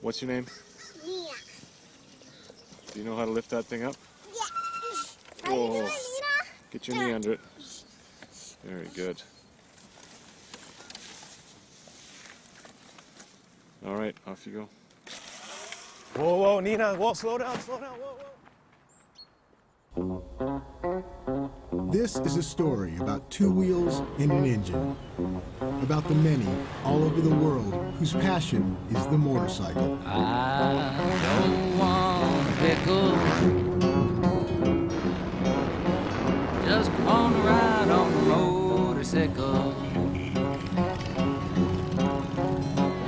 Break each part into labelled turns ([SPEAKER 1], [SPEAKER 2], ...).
[SPEAKER 1] What's your name?
[SPEAKER 2] Mia.
[SPEAKER 1] Do you know how to lift that thing up?
[SPEAKER 2] Yeah.
[SPEAKER 1] Oh, get your knee under it. Very good. All right, off you go.
[SPEAKER 3] Whoa, whoa, Nina, whoa, slow down, whoa, whoa.
[SPEAKER 4] This is a story about two wheels and an engine. About the many all over the world whose passion is the motorcycle.
[SPEAKER 5] I don't want a pickle. Just want to ride on the motorcycle.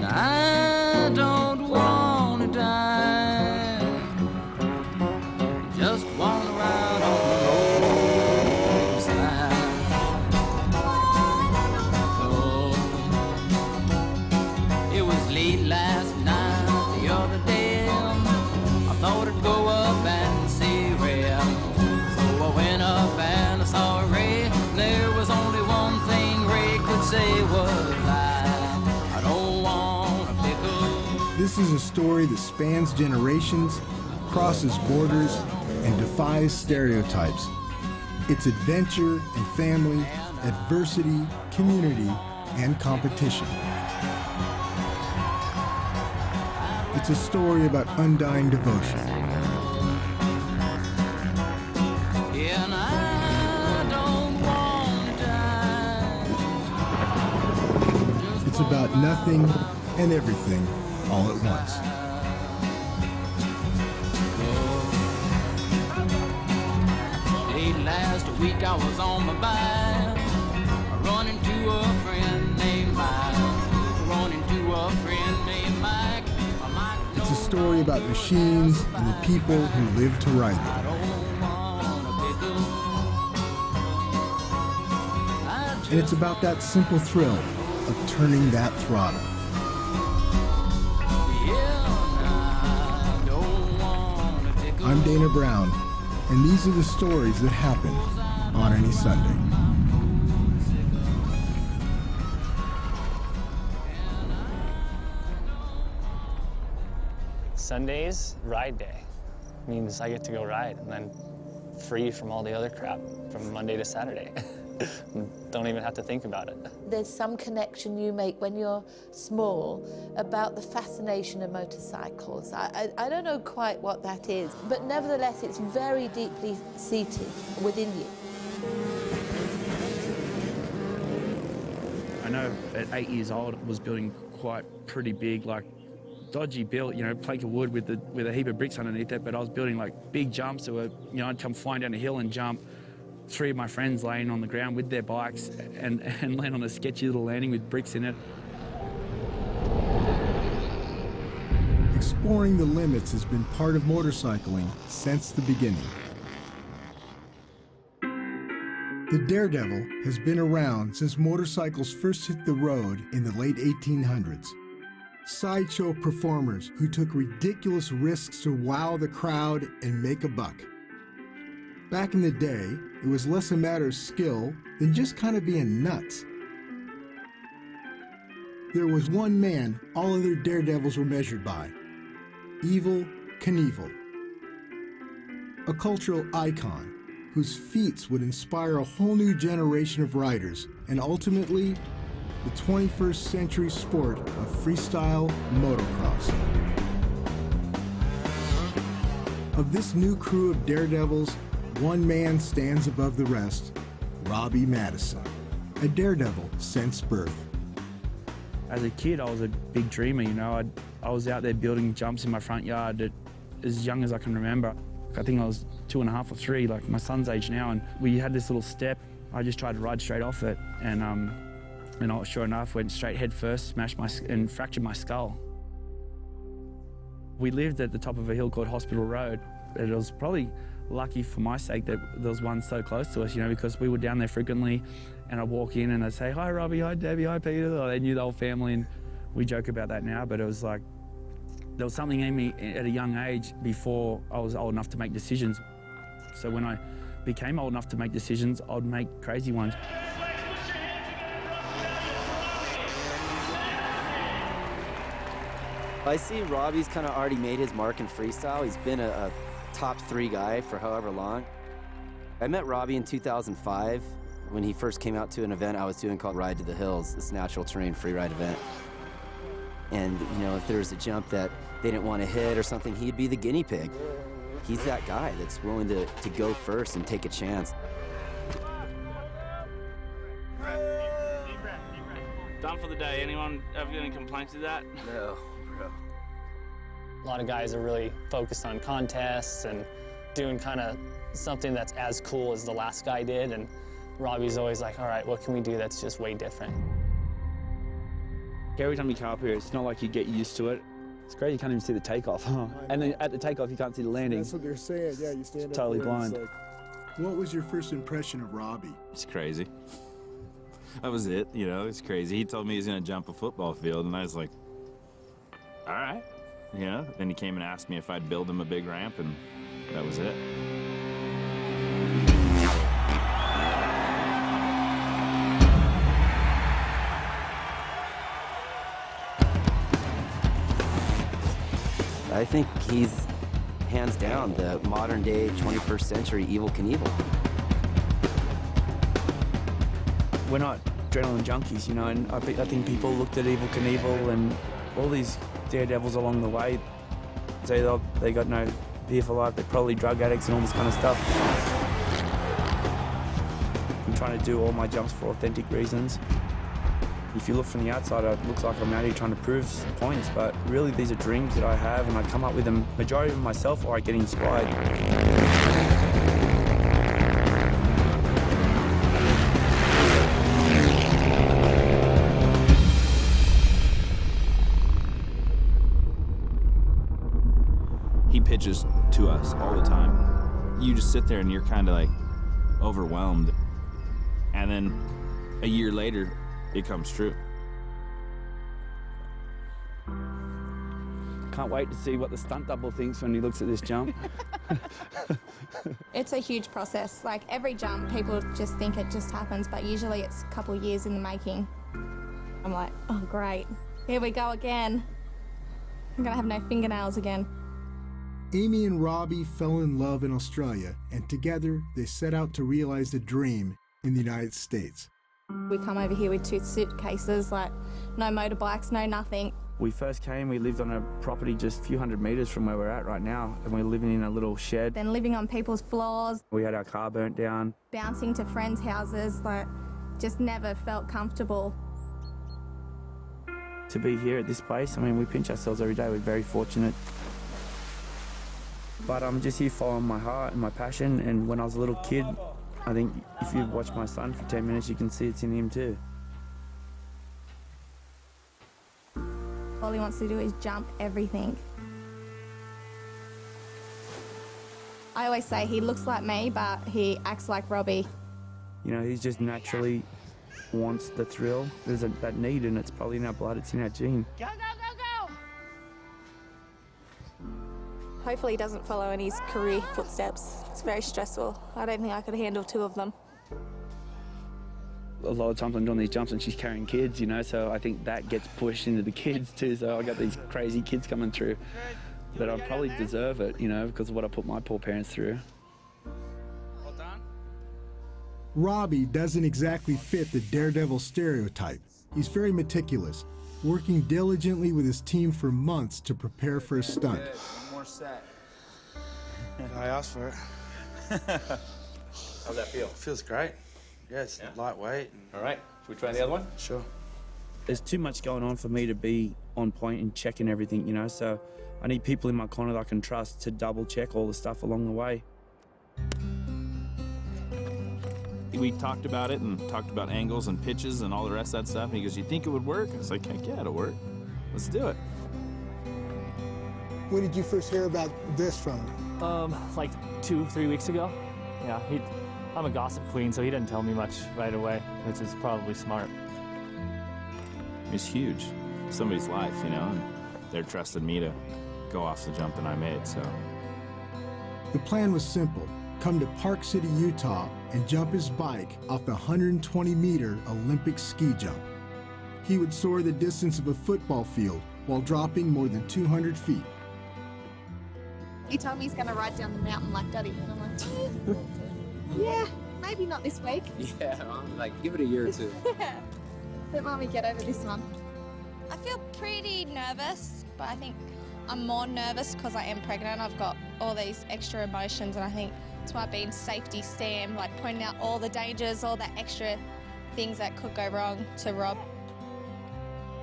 [SPEAKER 5] I don't want to die. Just want to ride on the motorcycle. Oh, it was late last night, the other day. I thought I'd go up and see Ray. So I went up and I saw Ray. There was only one thing Ray could say was I don't want a pickle.
[SPEAKER 4] This is a story that spans generations, crosses borders, and defies stereotypes. It's adventure and family, adversity, community, and competition. It's a story about undying devotion.
[SPEAKER 5] And I don't want to die.
[SPEAKER 4] It's about nothing and everything all at once.
[SPEAKER 5] Late last week I was on my bike, running to a friend named Mike. Running to a friend named Mike.
[SPEAKER 4] It's a story about machines and the people who live to ride them. And it's about that simple thrill of turning that throttle. I'm Dana Brown, and these are the stories that happen on any Sunday.
[SPEAKER 6] Sundays, ride day. Means I get to go ride and then free from all the other crap from Monday to Saturday. Don't even have to think about it.
[SPEAKER 7] There's some connection you make when you're small about the fascination of motorcycles. I don't know quite what that is, but nevertheless it's very deeply seated within you.
[SPEAKER 8] I know at 8 years old I was building quite pretty big, like dodgy built, you know, plank of wood with a heap of bricks underneath it, but I was building like big jumps that were, you know, I'd come flying down a hill and jump. 3 of my friends laying on the ground with their bikes and land on a sketchy little landing with bricks in it.
[SPEAKER 4] Exploring the limits has been part of motorcycling since the beginning. The Daredevil has been around since motorcycles first hit the road in the late 1800s. Sideshow performers who took ridiculous risks to wow the crowd and make a buck. Back in the day, it was less a matter of skill than just kind of being nuts. There was one man all other daredevils were measured by: Evel Knievel, a cultural icon whose feats would inspire a whole new generation of riders and ultimately the 21st century sport of freestyle motocross. Of this new crew of daredevils, one man stands above the rest: Robbie Madison, a daredevil since birth.
[SPEAKER 8] As a kid, I was a big dreamer, you know. I was out there building jumps in my front yard as young as I can remember. I think I was 2.5 or 3, like my son's age now, and we had this little step. I just tried to ride straight off it, and sure enough, went straight head first, and fractured my skull. We lived at the top of a hill called Hospital Road, and it was probably lucky for my sake that there was one so close to us, you know, because we were down there frequently, and I'd walk in and I'd say, "Hi Robbie, hi Debbie, hi Peter." They knew the whole family, and we joke about that now, but it was like, there was something in me at a young age before I was old enough to make decisions. So when I became old enough to make decisions, I'd make crazy ones.
[SPEAKER 9] I see Robbie's kind of already made his mark in freestyle. He's been a top 3 guy for however long. I met Robbie in 2005 when he first came out to an event I was doing called Ride to the Hills, this natural terrain free ride event. And, you know, if there was a jump that they didn't want to hit or something, he'd be the guinea pig. He's that guy that's willing to go first and take a chance.
[SPEAKER 8] Done for the day. Anyone ever got any complaints with that?
[SPEAKER 9] No, bro.
[SPEAKER 6] A lot of guys are really focused on contests and doing kind of something that's as cool as the last guy did, and Robbie's always like, all right, what can we do that's just way different?
[SPEAKER 8] Every time you come up here, it's not like you get used to it. It's great, you can't even see the takeoff. And then at the takeoff, you can't see the landing.
[SPEAKER 4] That's what they're saying, yeah, you stand
[SPEAKER 8] It's
[SPEAKER 4] up
[SPEAKER 8] totally
[SPEAKER 4] there and
[SPEAKER 8] blind.
[SPEAKER 4] it's like... What was your first impression of Robbie?
[SPEAKER 10] It's crazy. That was it, you know, it's crazy. He told me he was gonna jump a football field, and I was like, all right, you know? Then he came and asked me if I'd build him a big ramp, and that was it.
[SPEAKER 9] I think he's hands down the modern day 21st century Evel Knievel.
[SPEAKER 8] We're not adrenaline junkies, you know, and I think people looked at Evel Knievel and all these daredevils along the way, say they got no fear for life, they're probably drug addicts and all this kind of stuff. I'm trying to do all my jumps for authentic reasons. If you look from the outside, it looks like I'm out here trying to prove points, but really these are dreams that I have, and I come up with them, majority of them myself, or I get inspired.
[SPEAKER 10] He pitches to us all the time. You just sit there and you're kind of like overwhelmed. And then a year later, it comes true.
[SPEAKER 8] Can't wait to see what the stunt double thinks when he looks at this jump.
[SPEAKER 2] It's a huge process. Like every jump, people just think it just happens, but usually it's a couple of years in the making. I'm like, oh great, here we go again. I'm gonna have no fingernails again.
[SPEAKER 4] Amy and Robbie fell in love in Australia, and together they set out to realize the dream in the United States.
[SPEAKER 2] We come over here with 2 suitcases, like no motorbikes, no nothing.
[SPEAKER 8] We first came, we lived on a property just a few hundred meters from where we're at right now, and we're living in a little shed.
[SPEAKER 2] Then living on people's floors.
[SPEAKER 8] We had our car burnt down.
[SPEAKER 2] Bouncing to friends' houses, like just never felt comfortable.
[SPEAKER 8] To be here at this place, I mean, we pinch ourselves every day. We're very fortunate. But I'm just here following my heart and my passion, and when I was a little kid, I think if you watch my son for 10 minutes, you can see it's in him too.
[SPEAKER 2] All he wants to do is jump everything. I always say he looks like me, but he acts like Robbie.
[SPEAKER 8] You know, he just naturally wants the thrill. There's that need, and it's probably in our blood, it's in our gene.
[SPEAKER 2] Go, go, go, go! Hopefully he doesn't follow in his career footsteps. It's very stressful. I don't think I could handle 2 of them.
[SPEAKER 8] A lot of times I'm doing these jumps and she's carrying kids, you know, so I think that gets pushed into the kids too, so I got these crazy kids coming through. But I probably deserve it, you know, because of what I put my poor parents through. Well done.
[SPEAKER 4] Robbie doesn't exactly fit the daredevil stereotype. He's very meticulous, working diligently with his team for months to prepare for a stunt.
[SPEAKER 3] Good. One more set. I asked for it.
[SPEAKER 11] How's that feel?
[SPEAKER 3] Feels great. Yeah, it's lightweight.
[SPEAKER 11] All right, should we try the other one?
[SPEAKER 3] Sure.
[SPEAKER 8] There's too much going on for me to be on point and checking everything, you know, so I need people in my corner that I can trust to double check all the stuff along the way.
[SPEAKER 10] We talked about it and talked about angles and pitches and all the rest of that stuff, and he goes, you think it would work? I was like, heck yeah, it'll work. Let's do it.
[SPEAKER 4] When did you first hear about this from him?
[SPEAKER 6] Like 2-3 weeks ago. Yeah, I'm a gossip queen, so he didn't tell me much right away, which is probably smart.
[SPEAKER 10] It's huge. Somebody's life, you know, and they're trusting me to go off the jump that I made, so.
[SPEAKER 4] The plan was simple. Come to Park City, Utah, and jump his bike off the 120-meter Olympic ski jump. He would soar the distance of a football field while dropping more than 200 feet.
[SPEAKER 2] He told me he's going to ride down the mountain like Daddy. And I'm like, yeah, maybe not this week.
[SPEAKER 11] Yeah, I'm like, give it a year or two.
[SPEAKER 2] Let Mommy get over this one.
[SPEAKER 12] I feel pretty nervous, but I think I'm more nervous because I am pregnant. I've got all these extra emotions, and I think it's why being safety Sam, like pointing out all the dangers, all the extra things that could go wrong to Rob.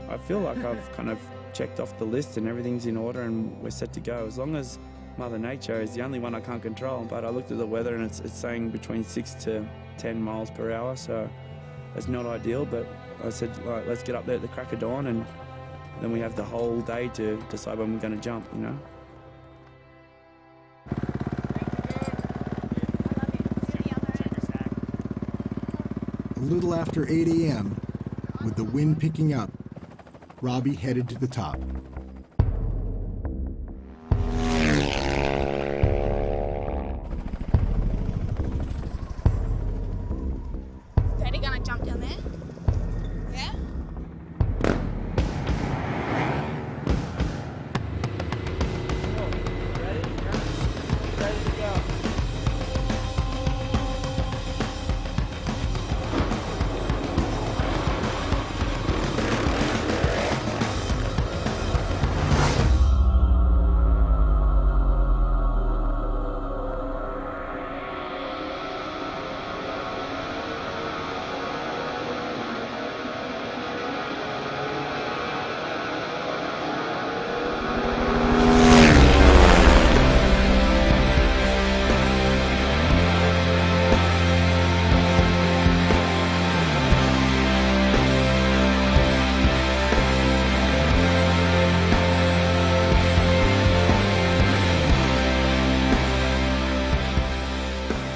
[SPEAKER 8] I feel like I've kind of checked off the list and everything's in order and we're set to go. As long as Mother Nature is the only one I can't control, but I looked at the weather and it's saying between 6 to 10 miles per hour, so it's not ideal, but I said, right, let's get up there at the crack of dawn and then we have the whole day to decide when we're going to jump, you know.
[SPEAKER 4] A little after 8 a.m., with the wind picking up, Robbie headed to the top.
[SPEAKER 2] Daddy gonna jump down there? Yeah?
[SPEAKER 8] Ready to go.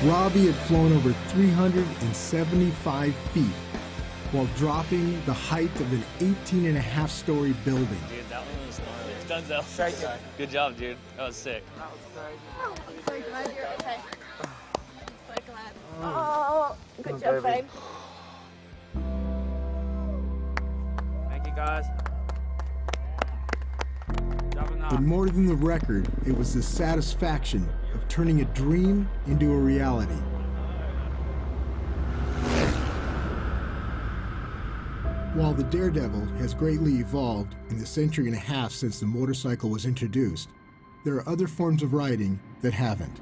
[SPEAKER 4] Robbie had flown over 375 feet while dropping the height of an 18-and-a-half-story building.
[SPEAKER 6] Dude, that one was gnarly. Dunzo. Good job, dude. That was sick.
[SPEAKER 2] Oh, I'm so glad you're okay. So glad. Oh, good job, babe.
[SPEAKER 8] Thank you, guys.
[SPEAKER 4] But more than the record, it was the satisfaction of turning a dream into a reality. While the Daredevil has greatly evolved in the century and a half since the motorcycle was introduced, there are other forms of riding that haven't.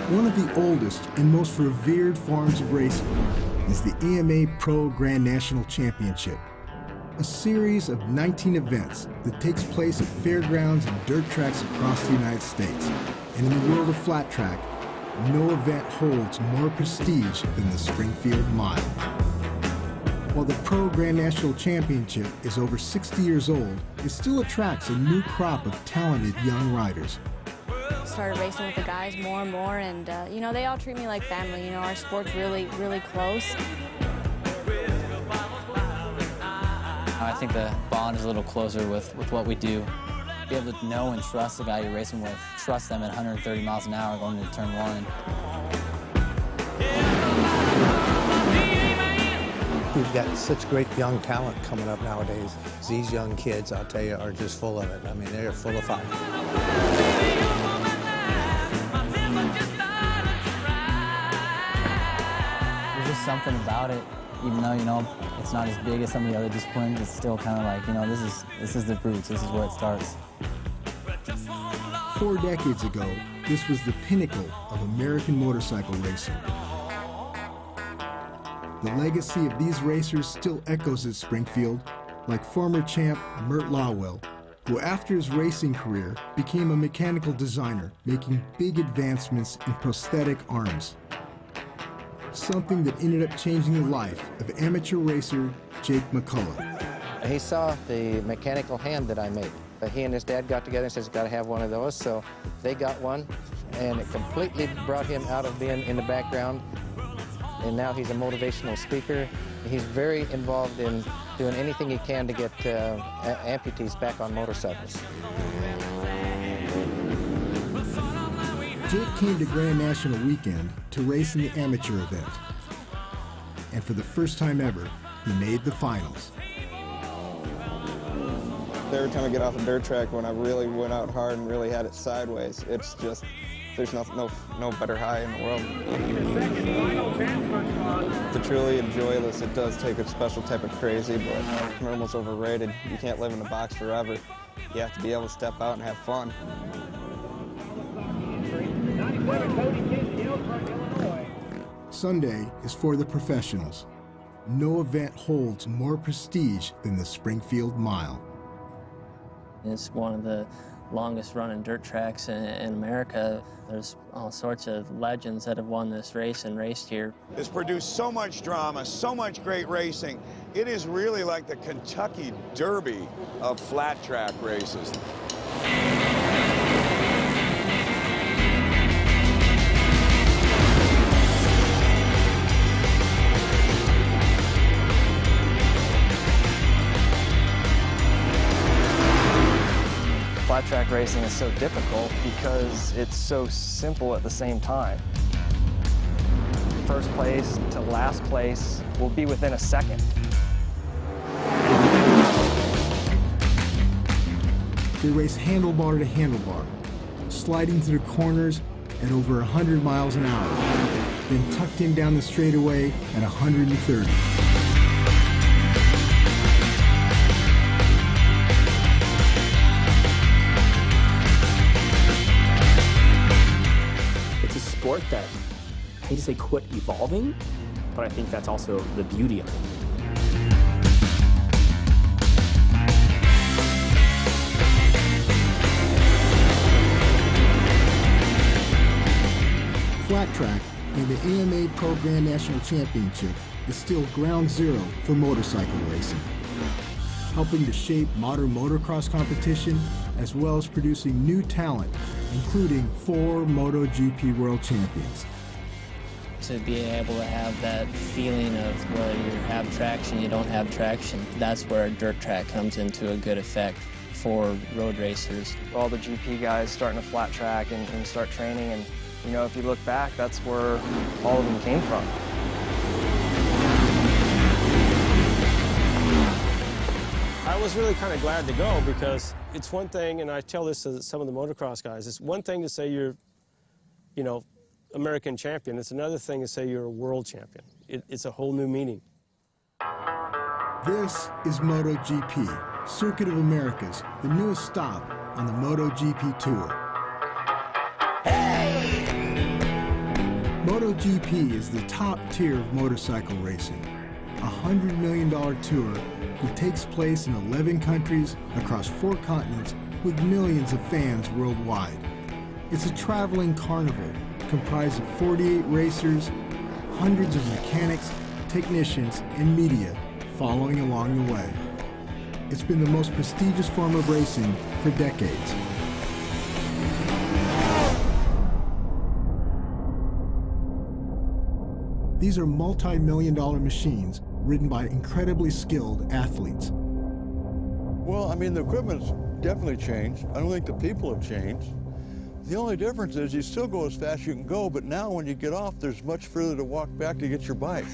[SPEAKER 4] One of the oldest and most revered forms of racing is the AMA Pro Grand National Championship, a series of 19 events that takes place at fairgrounds and dirt tracks across the United States. And in the world of flat track, no event holds more prestige than the Springfield Mile. While the Pro Grand National Championship is over 60 years old, it still attracts a new crop of talented young riders.
[SPEAKER 13] Started racing with the guys more and more, and you know, they all treat me like family. You know, our sport's really, really close.
[SPEAKER 5] I think the bond is a little closer with what we do. Be able to know and trust the guy you're racing with, trust them at 130 miles an hour going into turn one.
[SPEAKER 14] We've got such great young talent coming up nowadays. These young kids, I'll tell you, are just full of it. I mean, they're full of fire.
[SPEAKER 5] There's just something about it, even though, you know, it's not as big as some of the other disciplines, it's still kind of like, you know, this is the roots, this is where it starts.
[SPEAKER 4] 4 decades ago, this was the pinnacle of American motorcycle racing. The legacy of these racers still echoes at Springfield, like former champ Mert Lawwell, who after his racing career became a mechanical designer, making big advancements in prosthetic arms. Something that ended up changing the life of amateur racer Jake McCullough.
[SPEAKER 15] He saw the mechanical hand that I made. He and his dad got together and said, got to have one of those, so they got one, and it completely brought him out of being in the background. And now he's a motivational speaker. He's very involved in doing anything he can to get amputees back on motorcycles.
[SPEAKER 4] Jake came to Grand National Weekend to race in the amateur event. And for the first time ever, he made the finals.
[SPEAKER 16] Every time I get off a dirt track, when I really went out hard and really had it sideways, it's just, there's no better high in the world. To truly enjoy this, it does take a special type of crazy, but normal's overrated. You can't live in a box forever. You have to be able to step out and have fun.
[SPEAKER 4] Sunday is for the professionals. No event holds more prestige than the Springfield Mile.
[SPEAKER 17] It's one of the longest running dirt tracks in America. There's all sorts of legends that have won this race and raced here.
[SPEAKER 18] It's produced so much drama, so much great racing. It is really like the Kentucky Derby of flat track races.
[SPEAKER 19] Flat track racing is so difficult because it's so simple at the same time. First place to last place will be within a second.
[SPEAKER 4] They race handlebar to handlebar, sliding through corners at over 100 miles an hour, then tucked in down the straightaway at 130.
[SPEAKER 20] Sport that, I hate to say quit evolving, but I think that's also the beauty of it.
[SPEAKER 4] Flat track and the AMA Pro Grand National Championship is still ground zero for motorcycle racing, helping to shape modern motocross competition as well as producing new talent, including 4 MotoGP World Champions.
[SPEAKER 17] To be able to have that feeling of whether you have traction, you don't have traction, that's where a dirt track comes into a good effect for road racers.
[SPEAKER 19] All the GP guys starting a flat track and start training, and you know, if you look back, that's where all of them came from.
[SPEAKER 21] I was really kind of glad to go because it's one thing, and I tell this to some of the motocross guys, it's one thing to say you're, you know, American champion. It's another thing to say you're a world champion. It's a whole new meaning.
[SPEAKER 4] This is MotoGP, Circuit of Americas, the newest stop on the MotoGP Tour. MotoGP is the top tier of motorcycle racing, a $100 million tour that takes place in 11 countries across 4 continents with millions of fans worldwide. It's a traveling carnival comprised of 48 racers, hundreds of mechanics, technicians, and media following along the way. It's been the most prestigious form of racing for decades. These are multi-million-dollar machines ridden by incredibly skilled athletes.
[SPEAKER 22] Well, I mean, the equipment's definitely changed. I don't think the people have changed. The only difference is you still go as fast as you can go, but now when you get off, there's much further to walk back to get your bike.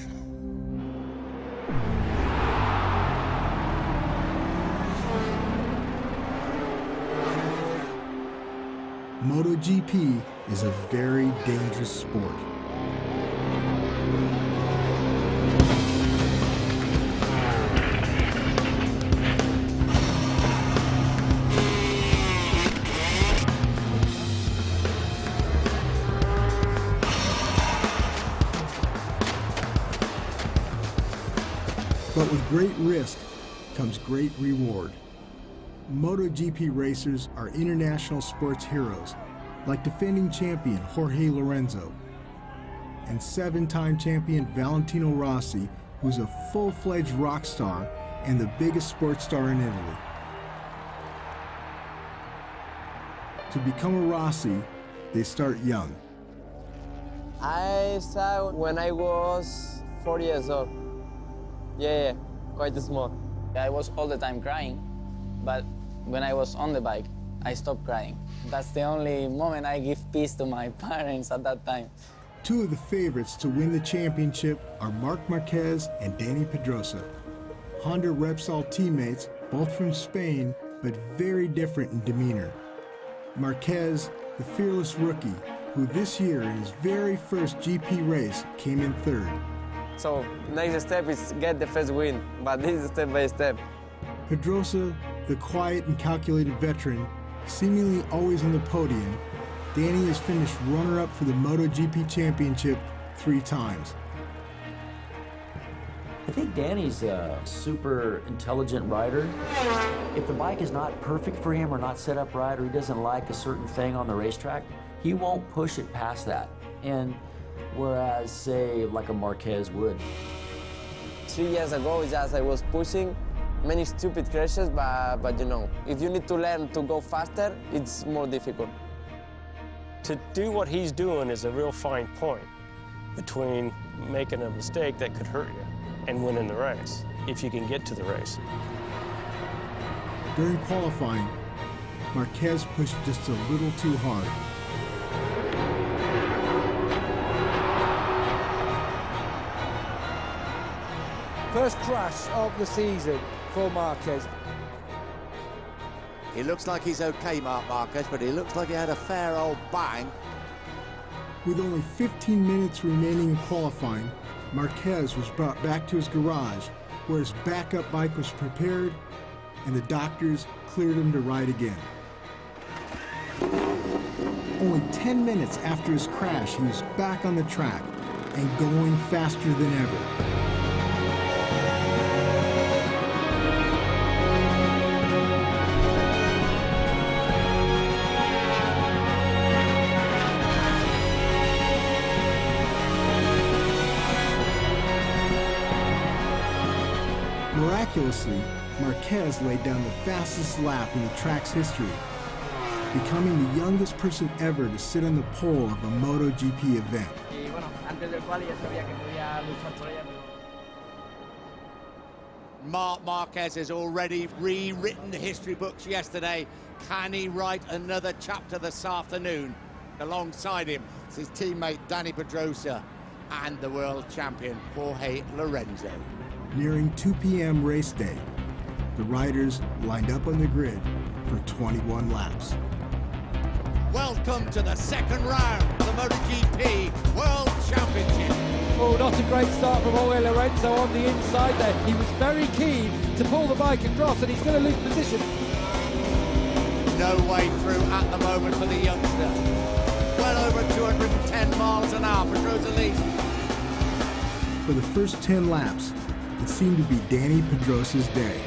[SPEAKER 4] MotoGP is a very dangerous sport. But with great risk comes great reward. MotoGP racers are international sports heroes, like defending champion Jorge Lorenzo and 7-time champion Valentino Rossi, who's a full-fledged rock star and the biggest sports star in Italy. To become a Rossi, they start young.
[SPEAKER 23] I started when I was 4 years old. Yeah, quite small.
[SPEAKER 24] I was all the time crying, but when I was on the bike,
[SPEAKER 17] I stopped crying. That's the only moment I give peace to my parents at that time.
[SPEAKER 4] Two of the favorites to win the championship are Marc Marquez and Dani Pedrosa. Honda Repsol teammates, both from Spain, but very different in demeanor. Marquez, the fearless rookie, who this year in his very first GP race came in third.
[SPEAKER 23] So next step is get the first win, but this is step by step.
[SPEAKER 4] Pedrosa, the quiet and calculated veteran, seemingly always on the podium, Dani has finished runner-up for the MotoGP championship 3 times.
[SPEAKER 1] I think Dani's a super intelligent rider. If the bike is not perfect for him or not set up right or he doesn't like a certain thing on the racetrack, he won't push it past that. And whereas, say, like a Marquez would.
[SPEAKER 23] 3 years ago, just I was pushing many stupid crashes, but you know, if you need to learn to go faster, it's more difficult.
[SPEAKER 21] To do what he's doing is a real fine point between making a mistake that could hurt you and winning the race, if you can get to the race.
[SPEAKER 4] During qualifying, Marquez pushed just a little too hard.
[SPEAKER 7] First crash of the season for Marquez.
[SPEAKER 9] He looks like he's okay, Marc Marquez, but he looks like he had a fair old bang.
[SPEAKER 4] With only 15 minutes remaining in qualifying, Marquez was brought back to his garage, where his backup bike was prepared, and the doctors cleared him to ride again. Only 10 minutes after his crash, he was back on the track and going faster than ever. Miraculously, Marquez laid down the fastest lap in the track's history, becoming the youngest person ever to sit on the pole of a MotoGP event.
[SPEAKER 9] Marc Marquez has already rewritten the history books yesterday. Can he write another chapter this afternoon? Alongside him is his teammate Dani Pedrosa and the world champion Jorge Lorenzo.
[SPEAKER 4] Nearing 2 p.m. race day, the riders lined up on the grid for 21 laps.
[SPEAKER 9] Welcome to the second round of the MotoGP World Championship.
[SPEAKER 7] Oh, not a great start from Jorge Lorenzo on the inside there. He was very keen to pull the bike across, and he's going to lose position.
[SPEAKER 9] No way through at the moment for the youngster. Well over 210 miles an hour. Pedrosa leads.
[SPEAKER 4] For the first 10 laps, it seemed to be Dani Pedrosa's day.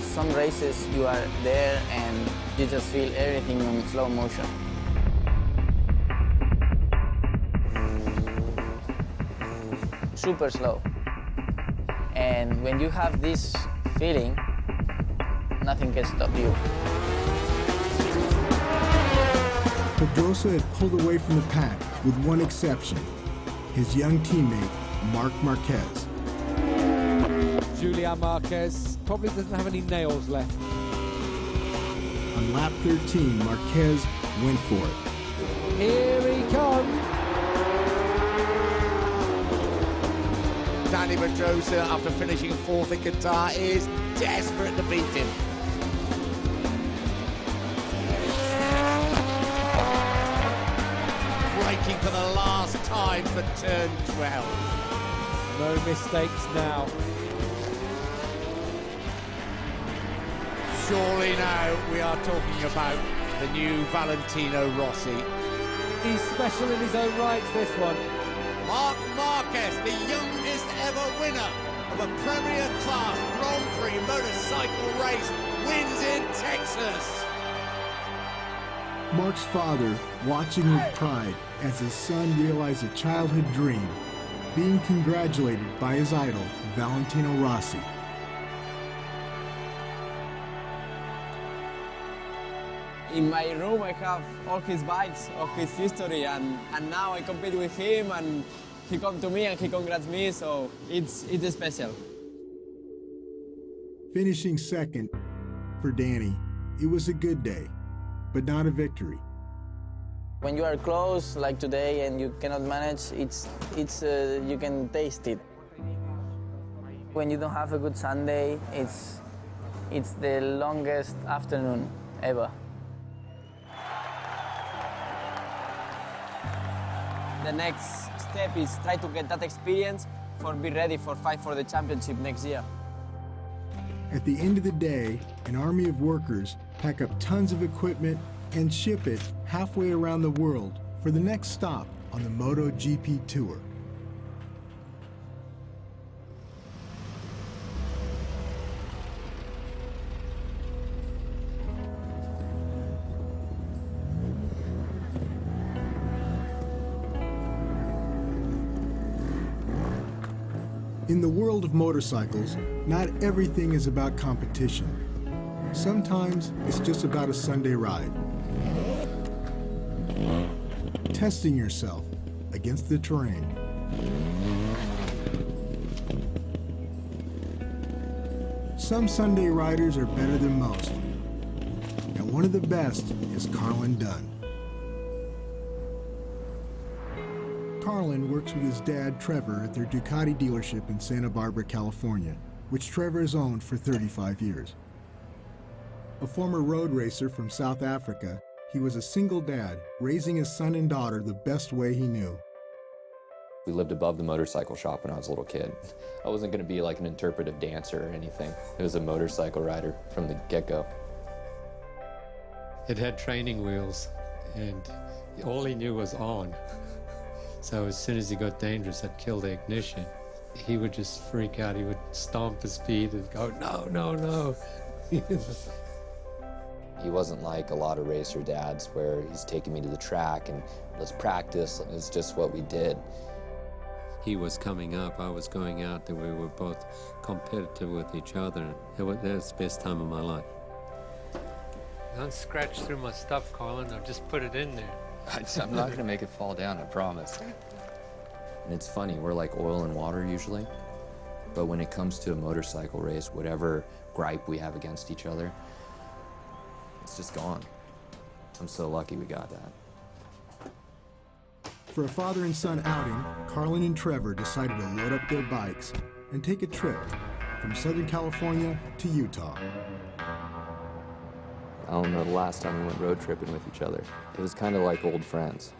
[SPEAKER 17] Some races you are there and you just feel everything in slow motion. Super slow. And when you have this feeling, nothing can stop you.
[SPEAKER 4] Pedrosa had pulled away from the pack with one exception, his young teammate, Marc Marquez.
[SPEAKER 7] Julian Marquez probably doesn't have any nails left.
[SPEAKER 4] On lap 13, Marquez went for it.
[SPEAKER 7] Here he comes.
[SPEAKER 9] Dani Pedrosa, after finishing 4th in Qatar, is desperate to beat him. Braking for the last time for turn 12.
[SPEAKER 7] No mistakes now.
[SPEAKER 9] Surely now we are talking about the new Valentino Rossi.
[SPEAKER 7] He's special in his own rights, this one.
[SPEAKER 9] Marc Marquez, the youngest ever winner of a Premier Class Grand Prix motorcycle race, wins in Texas.
[SPEAKER 4] Marc's father watching with pride as his son realized a childhood dream, being congratulated by his idol, Valentino Rossi.
[SPEAKER 23] In my room I have all his bikes, all his history, and now I compete with him, and he come to me and he congrats me, so it's special.
[SPEAKER 4] Finishing second for Danny, it was a good day, but not a victory.
[SPEAKER 23] When you are close, like today, and you cannot manage, you can taste it. When you don't have a good Sunday, it's the longest afternoon ever. The next step is try to get that experience for be ready for fight for the championship next year.
[SPEAKER 4] At the end of the day, an army of workers pack up tons of equipment and ship it halfway around the world for the next stop on the MotoGP Tour. In the world of motorcycles, not everything is about competition. Sometimes it's just about a Sunday ride. Testing yourself against the terrain. Some Sunday riders are better than most, and one of the best is Carlin Dunn. Carlin works with his dad, Trevor, at their Ducati dealership in Santa Barbara, California, which Trevor has owned for 35 years. A former road racer from South Africa, he was a single dad, raising his son and daughter the best way he knew.
[SPEAKER 3] We lived above the motorcycle shop when I was a little kid. I wasn't going to be like an interpretive dancer or anything. It was a motorcycle rider from the get-go.
[SPEAKER 10] It had training wheels, and all he knew was on. So as soon as he got dangerous, I'd kill the ignition. He would just freak out. He would stomp his feet and go, no, no, no.
[SPEAKER 3] He wasn't like a lot of racer dads where he's taking me to the track and let's practice. It's just what we did.
[SPEAKER 10] He was coming up, I was going out, and we were both competitive with each other. That was the best time of my life. Don't scratch through my stuff, Colin. I'll just put it in there.
[SPEAKER 3] I'm not going to make it fall down, I promise. And it's funny, we're like oil and water usually, but when it comes to a motorcycle race, whatever gripe we have against each other, it's just gone. I'm so lucky we got that.
[SPEAKER 4] For a father and son outing, Carlin and Trevor decided to load up their bikes and take a trip from Southern California to Utah.
[SPEAKER 3] I don't know the last time we went road tripping with each other. It was kind of like old friends.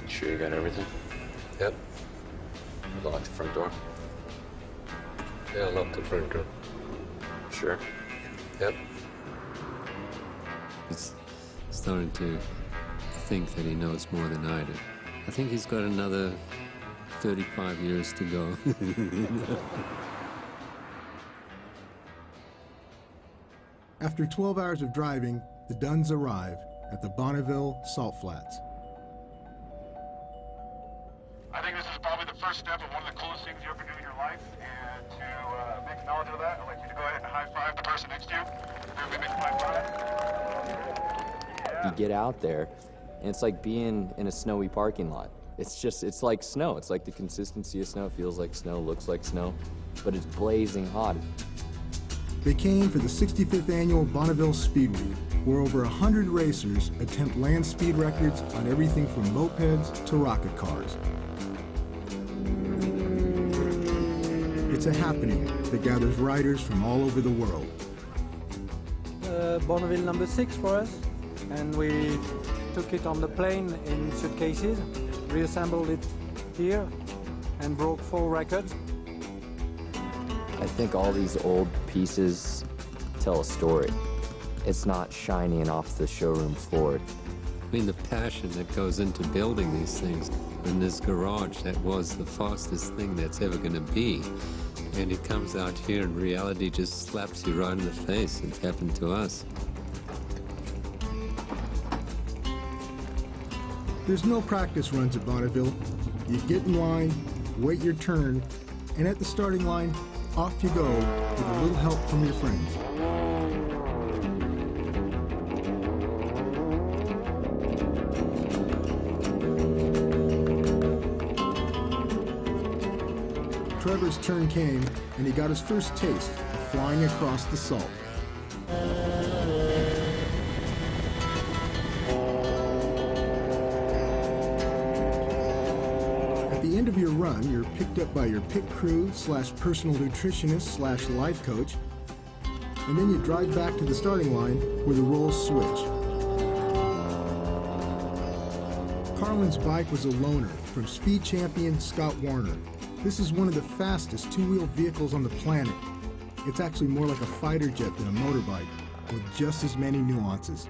[SPEAKER 10] You sure you got everything? Yep. You locked the front door? Yeah, I locked the front door.
[SPEAKER 3] Sure.
[SPEAKER 10] Yep. He's starting to think that he knows more than I do. I think he's got another 35 years to go.
[SPEAKER 4] After 12 hours of driving, the Dunns arrive at the Bonneville Salt Flats.
[SPEAKER 11] I think this is probably the first step of one of the coolest things you ever do in your life, and to make knowledge of that, I'd like you to go ahead and high-five the person next to you. Everybody make a high-five.
[SPEAKER 3] You get out there, and it's like being in a snowy parking lot. It's like snow. It's like the consistency of snow. It feels like snow, looks like snow, but it's blazing hot.
[SPEAKER 4] They came for the 65th annual Bonneville Speed Week, where over 100 racers attempt land speed records on everything from mopeds to rocket cars. It's a happening that gathers riders from all over the world.
[SPEAKER 24] Bonneville number 6 for us, and we took it on the plane in suitcases, reassembled it here, and broke 4 records.
[SPEAKER 3] I think all these old pieces tell a story. It's not shiny and off the showroom floor.
[SPEAKER 10] I mean, the passion that goes into building these things. In this garage, that was the fastest thing that's ever going to be. And it comes out here and reality just slaps you right in the face. It happened to us.
[SPEAKER 4] There's no practice runs at Bonneville. You get in line, wait your turn, and at the starting line, off you go with a little help from your friends. Trevor's turn came, and he got his first taste of flying across the salt. At the end of your run, you're picked up by your pit crew / personal nutritionist / life coach, and then you drive back to the starting line where the roles switch. Carlin's bike was a loaner from speed champion Scott Warner. This is one of the fastest two-wheel vehicles on the planet. It's actually more like a fighter jet than a motorbike, with just as many nuances.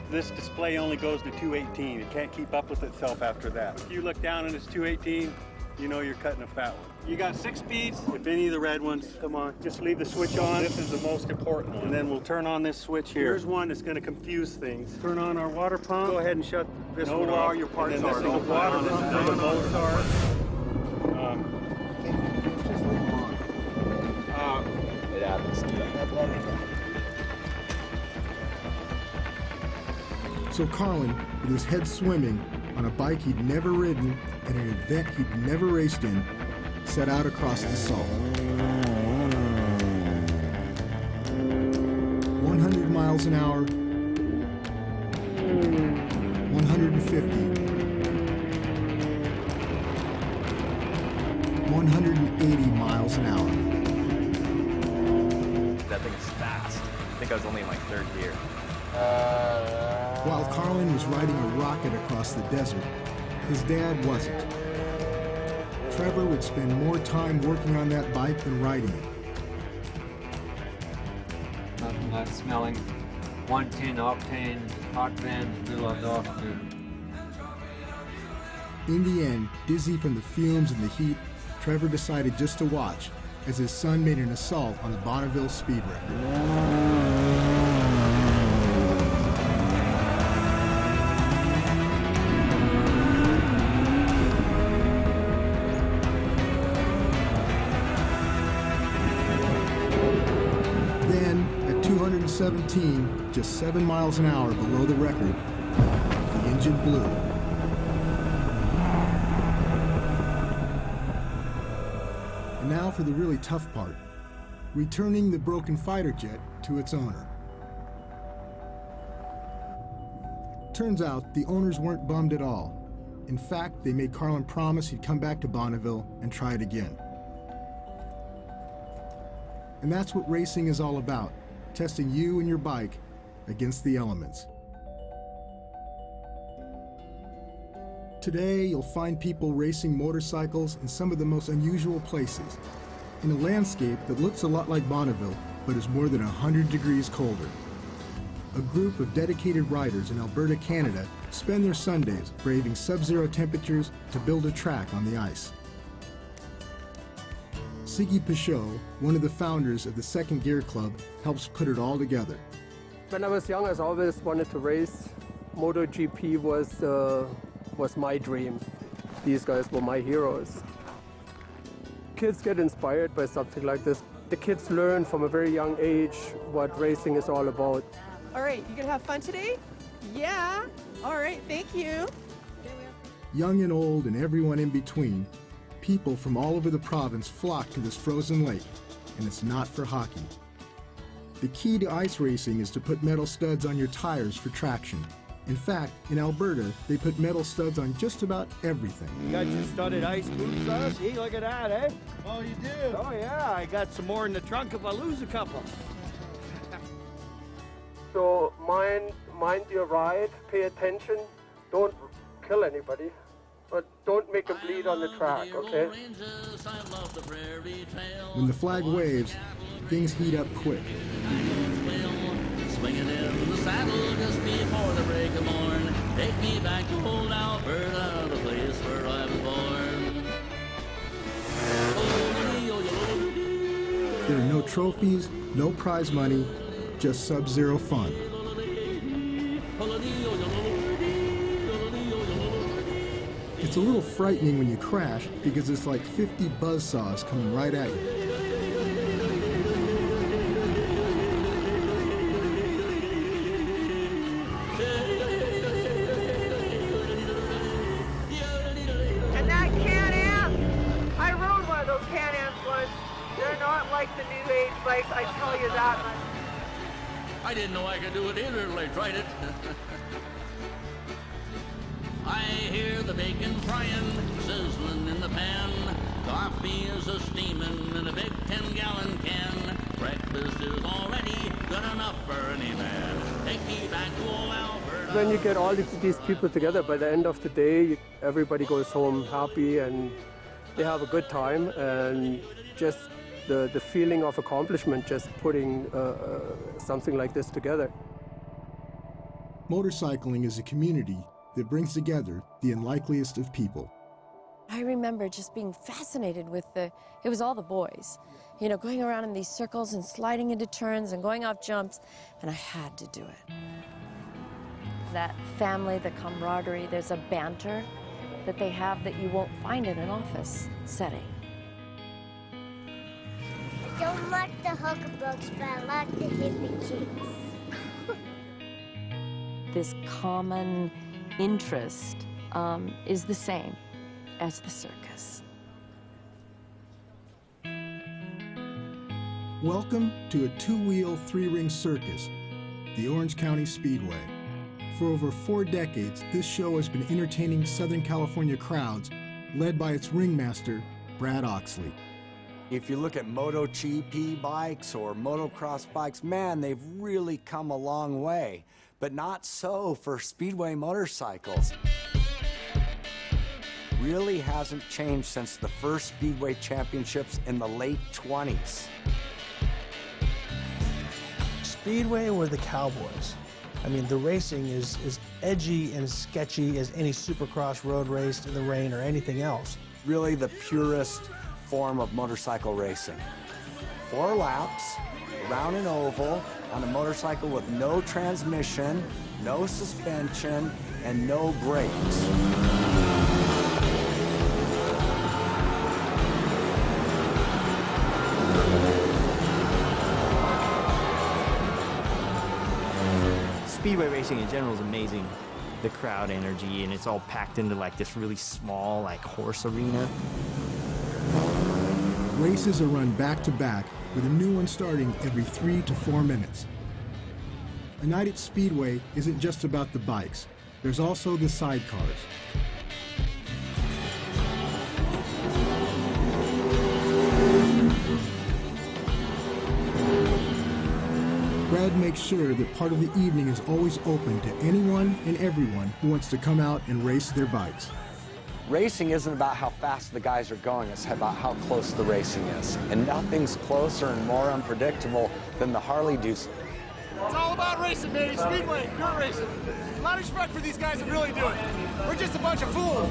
[SPEAKER 2] This display only goes to 218. It can't keep up with itself after that. If you look down and it's 218, you know you're cutting a fat one. You got 6 speeds. If any of the red ones, come on, just leave the switch on. This is the most important one. And then we'll turn on this switch here. Here's one that's going to confuse things. Turn on our water pump. Go ahead and shut this one off. Know where all your parts are. This is the water, this is where the bolts are.
[SPEAKER 3] It happens.
[SPEAKER 4] So Carlin, with his head swimming, on a bike he'd never ridden, at an event he'd never raced in, set out across the salt. 100 miles an hour, 150, 180 miles an hour.
[SPEAKER 6] That thing is fast. I think I was only in my 3rd year.
[SPEAKER 4] While Carlin was riding a rocket across the desert, his dad wasn't. Trevor would spend more time working on that bike than riding it.
[SPEAKER 10] Nothing like smelling 110 octane hot van in the middle of the afternoon.
[SPEAKER 4] In the end, dizzy from the fumes and the heat, Trevor decided just to watch as his son made an assault on the Bonneville speed record. Then, at 217, just 7 miles an hour below the record, the engine blew. And now for the really tough part, returning the broken fighter jet to its owner. Turns out the owners weren't bummed at all. In fact, they made Carlin promise he'd come back to Bonneville and try it again. And that's what racing is all about, testing you and your bike against the elements. Today, you'll find people racing motorcycles in some of the most unusual places, in a landscape that looks a lot like Bonneville, but is more than 100 degrees colder. A group of dedicated riders in Alberta, Canada, spend their Sundays braving sub-zero temperatures to build a track on the ice. Siggy Pichot, one of the founders of the Second Gear Club, helps put it all together.
[SPEAKER 8] When I was young, I always wanted to race. MotoGP was my dream. These guys were my heroes. Kids get inspired by something like this. The kids learn from a very young age what racing is all about.
[SPEAKER 12] All right, you gonna have fun today? Yeah. All right, thank you.
[SPEAKER 4] Young and old and everyone in between, people from all over the province flock to this frozen lake, and it's not for hockey. The key to ice racing is to put metal studs on your tires for traction. In fact, in Alberta, they put metal studs on just about everything.
[SPEAKER 25] You got your studded ice boots on? See, look at that, eh? Oh, you do? Oh, yeah. I got some more in the trunk if I lose a couple.
[SPEAKER 8] So mind your ride, pay attention, don't kill anybody, but don't make them bleed on the track, okay?
[SPEAKER 4] When the flag waves, things heat up quick.
[SPEAKER 5] Swinging in the saddle just before the break of morn. Take me back to old Alberta, the place where I was born.
[SPEAKER 4] There are no trophies, no prize money, just sub-zero fun. It's a little frightening when you crash because it's like 50 buzzsaws coming right at you.
[SPEAKER 12] And that Can-Am, I rode one of those Can-Ams once.
[SPEAKER 13] like the new age bikes, I tell you that much.
[SPEAKER 14] I didn't know I could do it either until I tried it. I hear the bacon frying, sizzling in the pan. Coffee is a-steaming in a big 10-gallon can. Breakfast is already good enough for any man. Take me back to old Alberta.
[SPEAKER 8] When you get all these people together, by the end of the day, everybody goes home happy and they have a good time, and just the feeling of accomplishment just putting something like this together.
[SPEAKER 4] Motorcycling is a community that brings together the unlikeliest of people.
[SPEAKER 15] I remember just being fascinated with it was all the boys, you know, going around in these circles and sliding into turns and going off jumps, and I had to do it. That family, the camaraderie, there's a banter that they have that you won't find in an office setting.
[SPEAKER 16] I don't like the hookaboos, but I like the hippie chicks.
[SPEAKER 15] This common interest is the same as the circus.
[SPEAKER 4] Welcome to a two-wheel, three-ring circus, the Orange County Speedway. For over 4 decades, this show has been entertaining Southern California crowds, led by its ringmaster, Brad Oxley.
[SPEAKER 18] If you look at MotoGP bikes or motocross bikes, man, they've really come a long way. But not so for Speedway motorcycles. Really hasn't changed since the first Speedway championships in the late 20s.
[SPEAKER 26] Speedway were the cowboys. I mean, the racing is as edgy and sketchy as any supercross road race in the rain or anything else.
[SPEAKER 18] Really the purest form of motorcycle racing. 4 laps, around an oval, on a motorcycle with no transmission, no suspension, and no brakes.
[SPEAKER 27] Speedway racing in general is amazing. The crowd energy, and it's all packed into like this really small, like horse arena.
[SPEAKER 4] Races are run back-to-back, with a new one starting every 3 to 4 minutes. A night at Speedway isn't just about the bikes. There's also the sidecars. Brad makes sure that part of the evening is always open to anyone and everyone who wants to come out and race their bikes.
[SPEAKER 18] Racing isn't about how fast the guys are going, it's about how close the racing is. And nothing's closer and more unpredictable than the Harley dudes.
[SPEAKER 28] It's all about racing, baby. Speedway, dirt racing. A lot of respect for these guys that really do it. We're just a bunch of fools.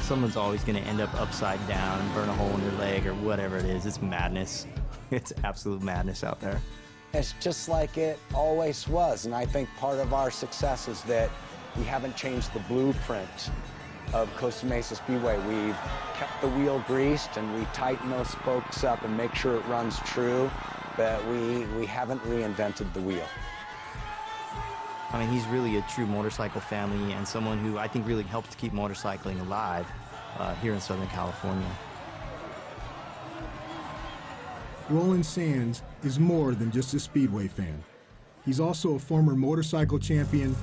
[SPEAKER 27] Someone's always going to end up upside down and burn a hole in their leg or whatever it is. It's madness. It's absolute madness out there.
[SPEAKER 18] It's just like it always was, and I think part of our success is that we haven't changed the blueprint of Costa Mesa Speedway. We've kept the wheel greased and we tighten those spokes up and make sure it runs true, but we haven't reinvented the wheel.
[SPEAKER 27] I mean, he's really a true motorcycle family and someone who I think really helps to keep motorcycling alive here in Southern California.
[SPEAKER 4] Roland Sands is more than just a Speedway fan. He's also a former motorcycle champion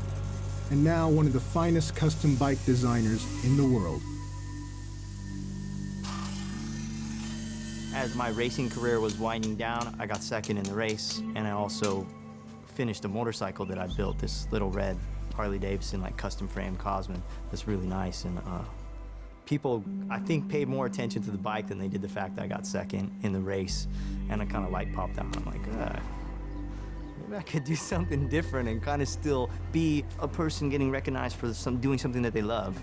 [SPEAKER 4] and now one of the finest custom bike designers in the world.
[SPEAKER 27] As my racing career was winding down, I got second in the race, and I also finished a motorcycle that I built, this little red Harley Davidson like custom frame Cosman that's really nice, and people I think paid more attention to the bike than they did the fact that I got second in the race, and a kind of light popped on. I'm like, maybe I could do something different and kind of still be a person getting recognized for doing something that they love.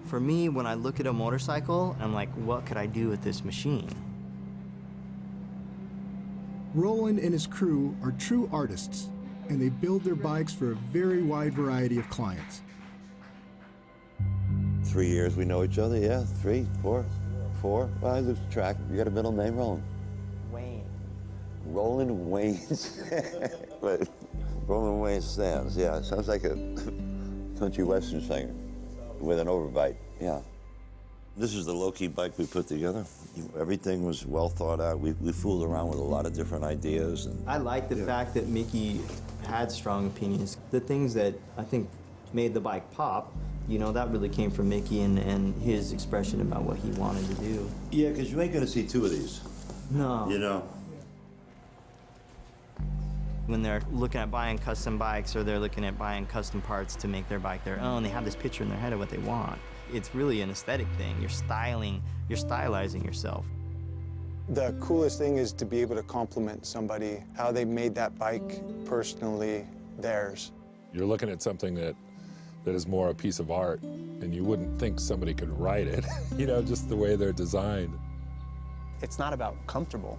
[SPEAKER 27] For me, when I look at a motorcycle, I'm like, what could I do with this machine?
[SPEAKER 4] Roland and his crew are true artists, and they build their bikes for a very wide variety of clients.
[SPEAKER 29] 3 years we know each other, yeah, 3, 4. Well, I lose track. You got a middle name, Roland?
[SPEAKER 27] Wayne.
[SPEAKER 29] Roland Wayne's, but Roland Wayne Sands, yeah, it sounds like a country western singer with an overbite, yeah. This is the low-key bike we put together. Everything was well thought out. We fooled around with a lot of different ideas. And,
[SPEAKER 27] I like the fact that Mickey had strong opinions. The things that I think made the bike pop, you know, that really came from Mickey and his expression about what he wanted to do.
[SPEAKER 29] Yeah, because you ain't gonna see two of these.
[SPEAKER 27] No.
[SPEAKER 29] You know?
[SPEAKER 27] When they're looking at buying custom bikes or they're looking at buying custom parts to make their bike their own, they have this picture in their head of what they want. It's really an aesthetic thing. You're stylizing yourself.
[SPEAKER 1] The coolest thing is to be able to compliment somebody, how they made that bike personally theirs.
[SPEAKER 7] You're looking at something that is more a piece of art, and you wouldn't think somebody could write it, you know, just the way they're designed.
[SPEAKER 9] It's not about comfortable.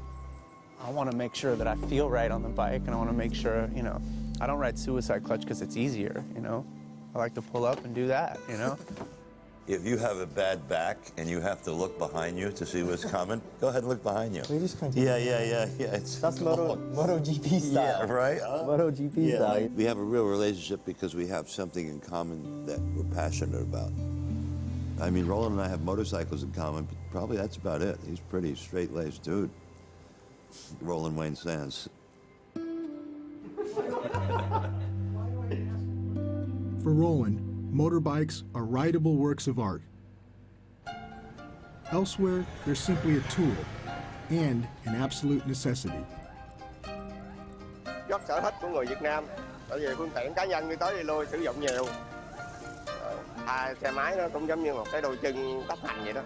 [SPEAKER 9] I want to make sure that I feel right on the bike, and I want to make sure, you know, I don't ride suicide clutch because it's easier, you know. I like to pull up and do that, you know.
[SPEAKER 29] If you have a bad back and you have to look behind you to see what's coming, go ahead and look behind you. Yeah.
[SPEAKER 27] That's MotoGP style.
[SPEAKER 29] Yeah, right?
[SPEAKER 27] MotoGP style.
[SPEAKER 29] We have a real relationship because we have something in common that we're passionate about. I mean, Roland and I have motorcycles in common, but probably that's about it. He's a pretty straight-laced dude. Roland Wayne Sands.
[SPEAKER 4] For Roland, motorbikes are rideable works of art. Elsewhere, they're simply a tool and an absolute necessity.
[SPEAKER 17] Rất sở thích của người Việt Nam, tại vì phương tiện cá nhân đi tới đi lui sử dụng nhiều. Xe máy nó cũng giống như một cái đôi chân tốc hành vậy đó.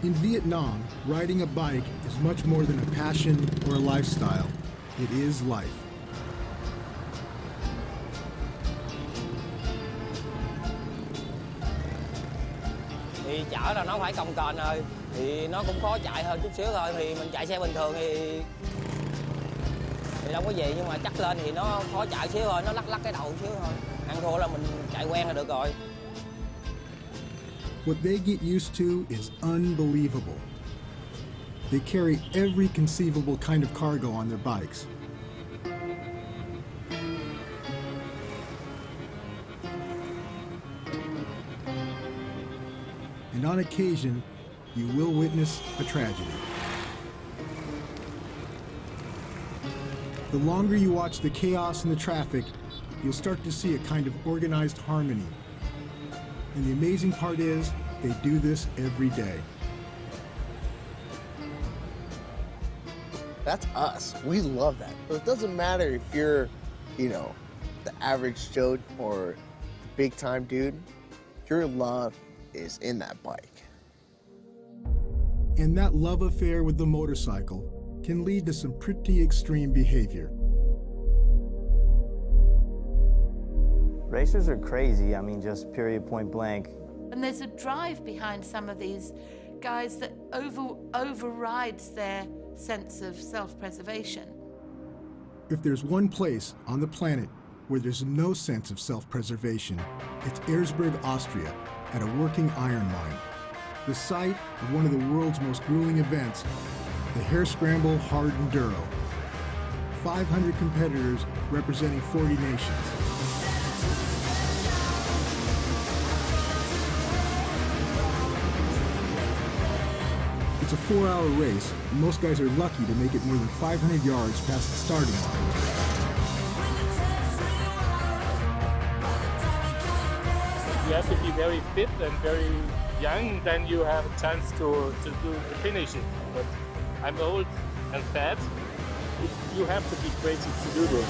[SPEAKER 4] In Vietnam, riding a bike is much more than a passion or a lifestyle. It is life.
[SPEAKER 19] Thì chở là nó phải cồng kềnh rồi, thì nó cũng khó chạy hơn chút xíu thôi. Thì mình chạy xe bình thường thì đâu có gì, nhưng mà chắc lên thì nó khó chạy xíu thôi, nó lắc cái đầu xíu thôi. Ăn thua là mình chạy quen là được rồi.
[SPEAKER 4] What they get used to is unbelievable. They carry every conceivable kind of cargo on their bikes. And on occasion, you will witness a tragedy. The longer you watch the chaos and the traffic, you'll start to see a kind of organized harmony. And the amazing part is, they do this every day.
[SPEAKER 9] That's us. We love that. So it doesn't matter if you're, you know, the average Joe or big time dude. Your love is in that bike.
[SPEAKER 4] And that love affair with the motorcycle can lead to some pretty extreme behavior.
[SPEAKER 27] Racers are crazy, I mean, just period, point blank.
[SPEAKER 20] And there's a drive behind some of these guys that overrides their sense of self-preservation.
[SPEAKER 4] If there's one place on the planet where there's no sense of self-preservation, it's Erzberg, Austria, at a working iron mine. The site of one of the world's most grueling events, the Hare Scramble Hard Enduro. 500 competitors representing 40 nations. It's a 4-hour race, and most guys are lucky to make it more than 500 yards past the starting line.
[SPEAKER 21] You have to be very fit and very young, then you have a chance to finish it. But I'm old and fat. You have to be crazy to do this.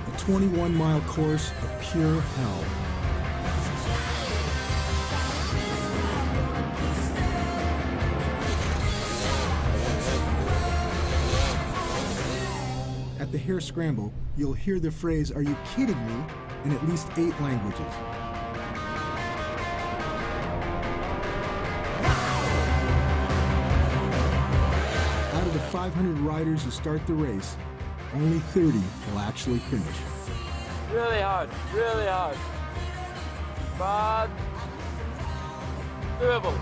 [SPEAKER 4] A 21-mile course of pure hell. At the Hare Scramble, you'll hear the phrase, "Are you kidding me?" in at least 8 languages. Out of the 500 riders who start the race, only 30 will actually finish.
[SPEAKER 2] Really hard, but doable.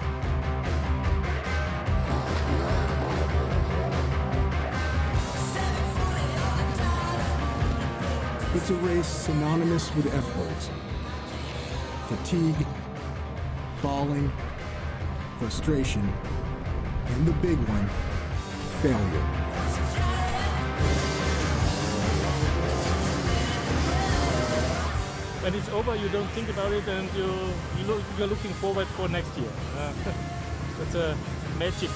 [SPEAKER 4] It's a race synonymous with F words. Fatigue, falling, frustration, and the big one, failure.
[SPEAKER 21] When it's over, you don't think about it, and you're looking forward for next year. That's a magic.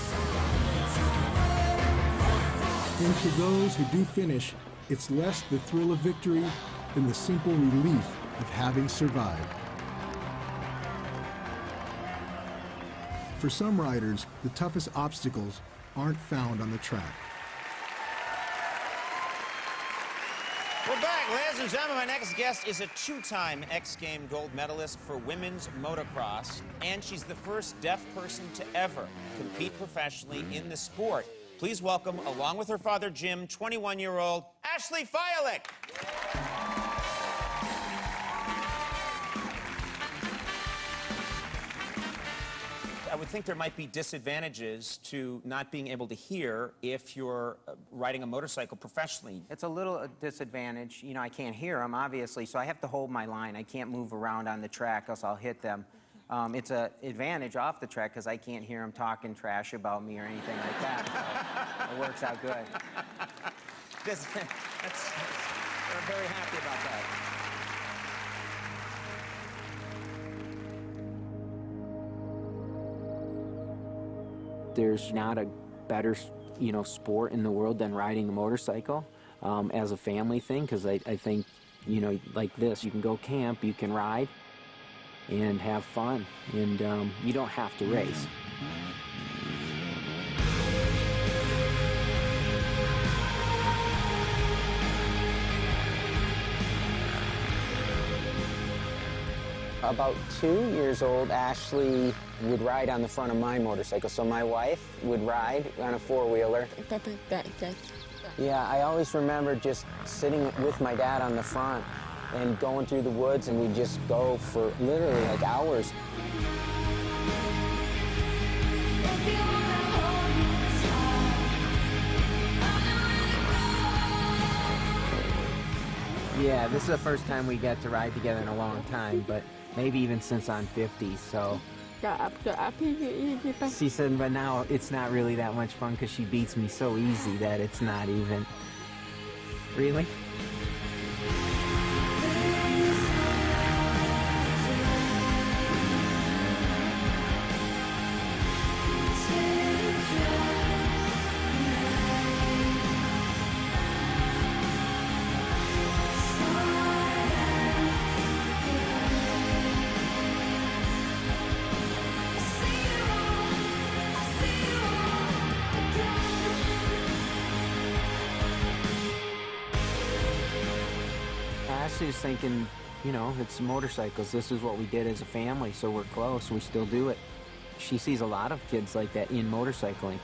[SPEAKER 4] And for those who do finish, it's less the thrill of victory than the simple relief of having survived. For some riders, the toughest obstacles aren't found on the track.
[SPEAKER 3] We're back, ladies and gentlemen. My next guest is a two-time X Games gold medalist for women's motocross, and she's the first deaf person to ever compete professionally in the sport. Please welcome, along with her father Jim, 21-year-old Ashley Fialik. I would think there might be disadvantages to not being able to hear if you're riding a motorcycle professionally.
[SPEAKER 6] It's a little disadvantage. You know, I can't hear them, obviously, so I have to hold my line. I can't move around on the track, else I'll hit them. It's an advantage off the track because I can't hear them talking trash about me or anything like that. So it works out good.
[SPEAKER 3] We're very happy about that.
[SPEAKER 6] There's not a better, sport in the world than riding a motorcycle as a family thing, because I think, like this, you can go camp, you can ride and have fun, and you don't have to race. About 2 years old, Ashley would ride on the front of my motorcycle. So my wife would ride on a four-wheeler. Yeah, I always remember just sitting with my dad on the front and going through the woods, and we'd just go for literally like hours. Yeah, this is the first time we got to ride together in a long time, but maybe even since I'm 50, so. She said, but now it's not really that much fun because she beats me so easy that it's not even. Really? Ashley's thinking, it's motorcycles. This is what we did as a family, so we're close. We still do it. She sees a lot of kids like that in motorcycling.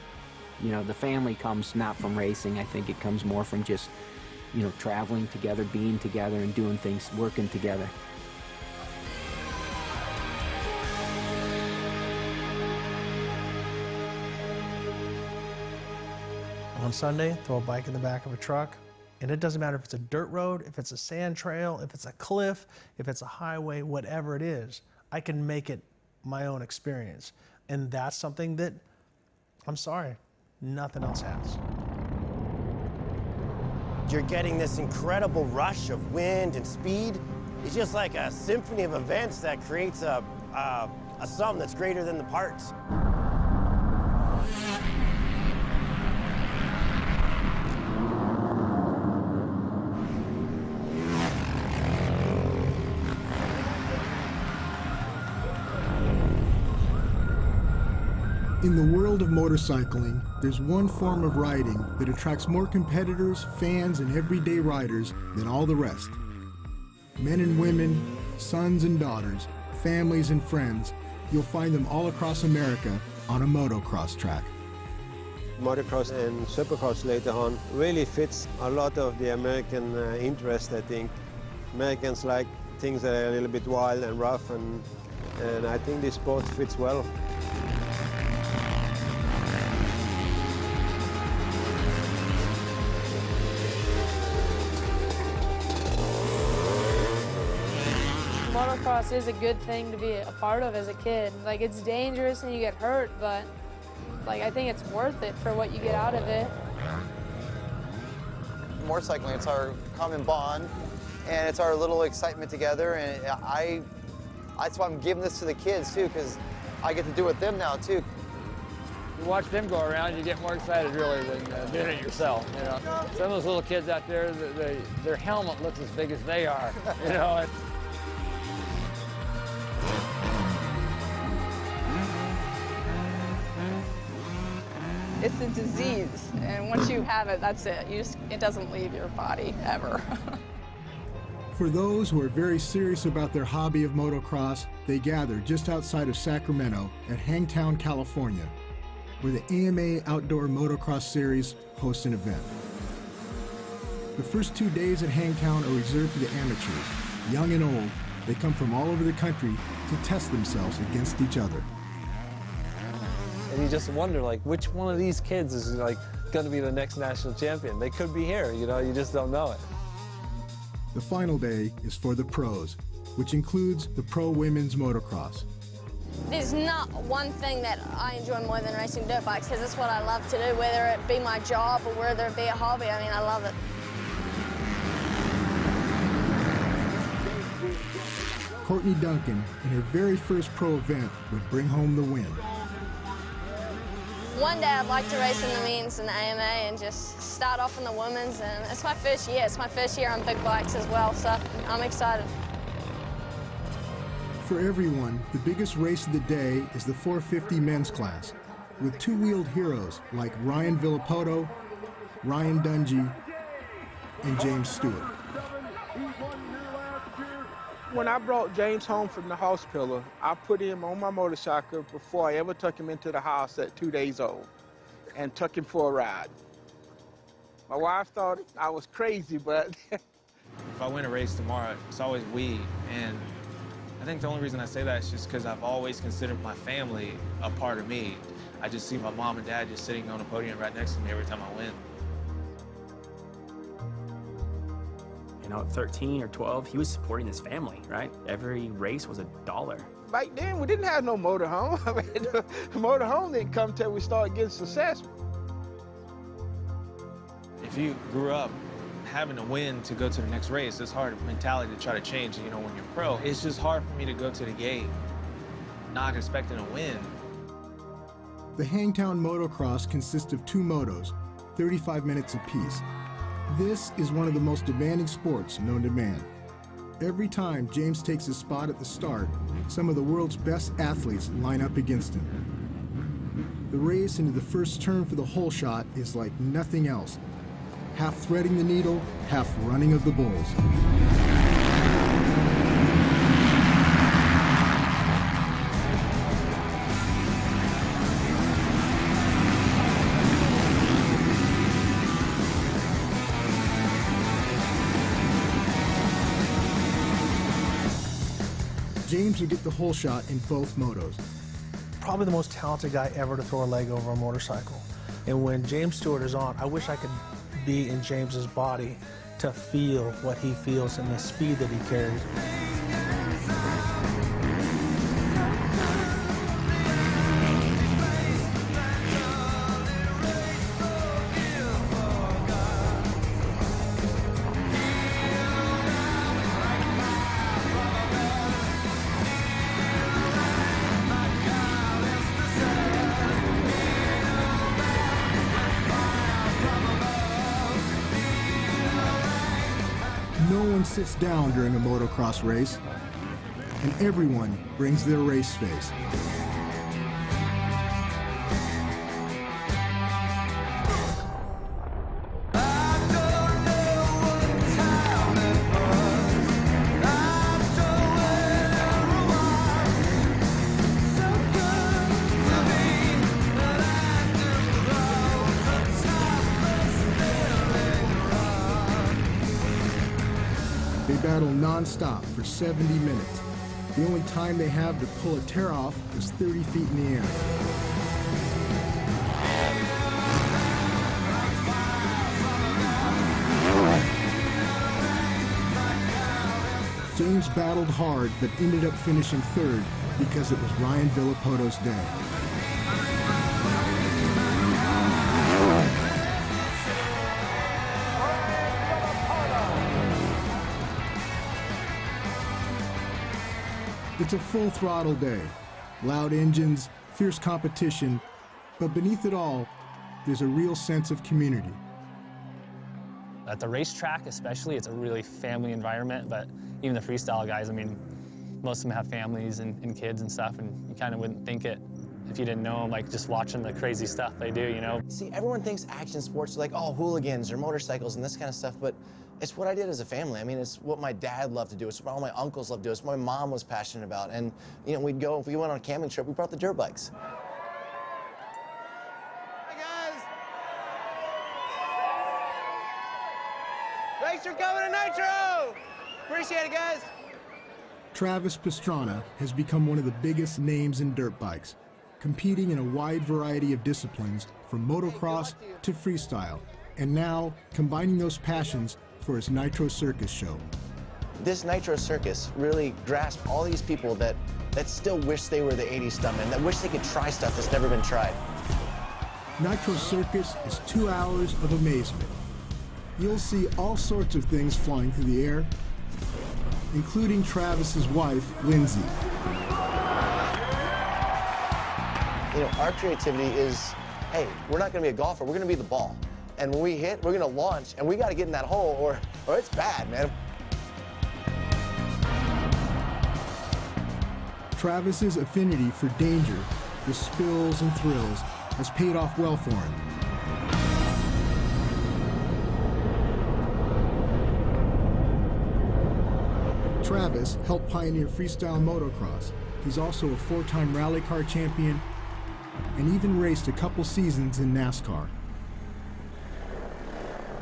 [SPEAKER 6] The family comes not from racing. I think it comes more from just, traveling together, being together, and doing things, working together.
[SPEAKER 26] On Sunday, throw a bike in the back of a truck. And it doesn't matter if it's a dirt road, if it's a sand trail, if it's a cliff, if it's a highway, whatever it is, I can make it my own experience. And that's something that, I'm sorry, nothing else has.
[SPEAKER 10] You're getting this incredible rush of wind and speed. It's just like a symphony of events that creates a sum that's greater than the parts.
[SPEAKER 4] In the world of motorcycling, there's one form of riding that attracts more competitors, fans, and everyday riders than all the rest. Men and women, sons and daughters, families and friends, you'll find them all across America on a motocross track.
[SPEAKER 5] motocross and supercross later on really fits a lot of the American interest, I think. Americans like things that are a little bit wild and rough, and I think this sport fits well.
[SPEAKER 11] Motocross is a good thing to be a part of as a kid. Like, it's dangerous and you get hurt, but like, I think it's worth it for what you get out of it.
[SPEAKER 12] Motorcycling, it's our common bond, and it's our little excitement together, and that's why I'm giving this to the kids too, because I get to do it with them now too.
[SPEAKER 2] You watch them go around, you get more excited really than doing it yourself. You know, some of those little kids out there, their helmet looks as big as they are. You know.
[SPEAKER 13] It's a disease, and once you have it, that's it. It doesn't leave your body ever.
[SPEAKER 4] For those who are very serious about their hobby of motocross, they gather just outside of Sacramento at Hangtown, California, where the AMA Outdoor Motocross Series hosts an event. The first 2 days at Hangtown are reserved for the amateurs. Young and old, they come from all over the country to test themselves against each other.
[SPEAKER 14] And you just wonder, like, which one of these kids is, like, going to be the next national champion? They could be here, you know, you just don't know it.
[SPEAKER 4] The final day is for the pros, which includes the pro women's motocross.
[SPEAKER 22] There's not one thing that I enjoy more than racing dirt bikes, because it's what I love to do, whether it be my job or whether it be a hobby. I mean, I love it.
[SPEAKER 4] Courtney Duncan, in her very first pro event, would bring home the win.
[SPEAKER 22] One day I'd like to race in the men's and the AMA and just start off in the women's, and it's my first year. It's my first year on big bikes as well, so I'm excited.
[SPEAKER 4] For everyone, the biggest race of the day is the 450 men's class, with two-wheeled heroes like Ryan Villapoto, Ryan Dungey, and James Stewart.
[SPEAKER 23] When I brought James home from the hospital, I put him on my motorcycle before I ever took him into the house at 2 days old and took him for a ride. My wife thought I was crazy, but...
[SPEAKER 24] If I win a race tomorrow, it's always we, and I think the only reason I say that is just because I've always considered my family a part of me. I just see my mom and dad just sitting on a podium right next to me every time I win.
[SPEAKER 25] You know, at 13 or 12, he was supporting his family, right? Every race was $1.
[SPEAKER 23] Back then, we didn't have no motorhome. I mean, the motorhome didn't come till we started getting success.
[SPEAKER 24] If you grew up having to win to go to the next race, it's hard mentality to try to change, you know, when you're pro. It's just hard for me to go to the gate not expecting to win.
[SPEAKER 4] The Hangtown Motocross consists of 2 motos, 35 minutes apiece. This is one of the most demanding sports known to man. Every time James takes his spot at the start, some of the world's best athletes line up against him. The race into the first turn for the hole shot is like nothing else. Half threading the needle, half running of the bulls. James would get the hole shot in both motos.
[SPEAKER 26] Probably the most talented guy ever to throw a leg over a motorcycle. And when James Stewart is on, I wish I could be in James's body to feel what he feels and the speed that he carries.
[SPEAKER 4] No one sits down during a motocross race, and everyone brings their race face. battle non-stop for 70 minutes. The only time they have to pull a tear off is 30 feet in the air. James battled hard, but ended up finishing third because it was Ryan Villapoto's day. It's a full throttle day. Loud engines, fierce competition, but beneath it all, there's a real sense of community.
[SPEAKER 14] At the racetrack especially, it's a really family environment, but even the freestyle guys, I mean, most of them have families and kids and stuff, and you kind of wouldn't think it if you didn't know them, like just watching the crazy stuff they do, you know?
[SPEAKER 10] See, everyone thinks action sports are like, oh, hooligans or motorcycles and this kind of stuff, but it's what I did as a family. I mean, it's what my dad loved to do. It's what all my uncles loved to do. It's what my mom was passionate about. And, you know, we'd go, if we went on a camping trip, we brought the dirt bikes.
[SPEAKER 9] Hi, guys. Thanks for coming to Nitro. Appreciate it, guys.
[SPEAKER 4] Travis Pastrana has become one of the biggest names in dirt bikes, competing in a wide variety of disciplines from motocross to freestyle, and now combining those passions for his Nitro Circus show.
[SPEAKER 10] This Nitro Circus really grasped all these people that still wish they were the 80s stuntmen, that wish they could try stuff that's never been tried.
[SPEAKER 4] Nitro Circus is 2 hours of amazement. You'll see all sorts of things flying through the air, including Travis's wife, Lindsay.
[SPEAKER 10] You know, our creativity is, hey, we're not gonna be a golfer, we're gonna be the ball. And when we hit, we're gonna launch, and we gotta get in that hole, or it's bad, man.
[SPEAKER 4] Travis's affinity for danger, the spills and thrills, has paid off well for him. Travis helped pioneer freestyle motocross. He's also a 4-time rally car champion and even raced a couple seasons in NASCAR.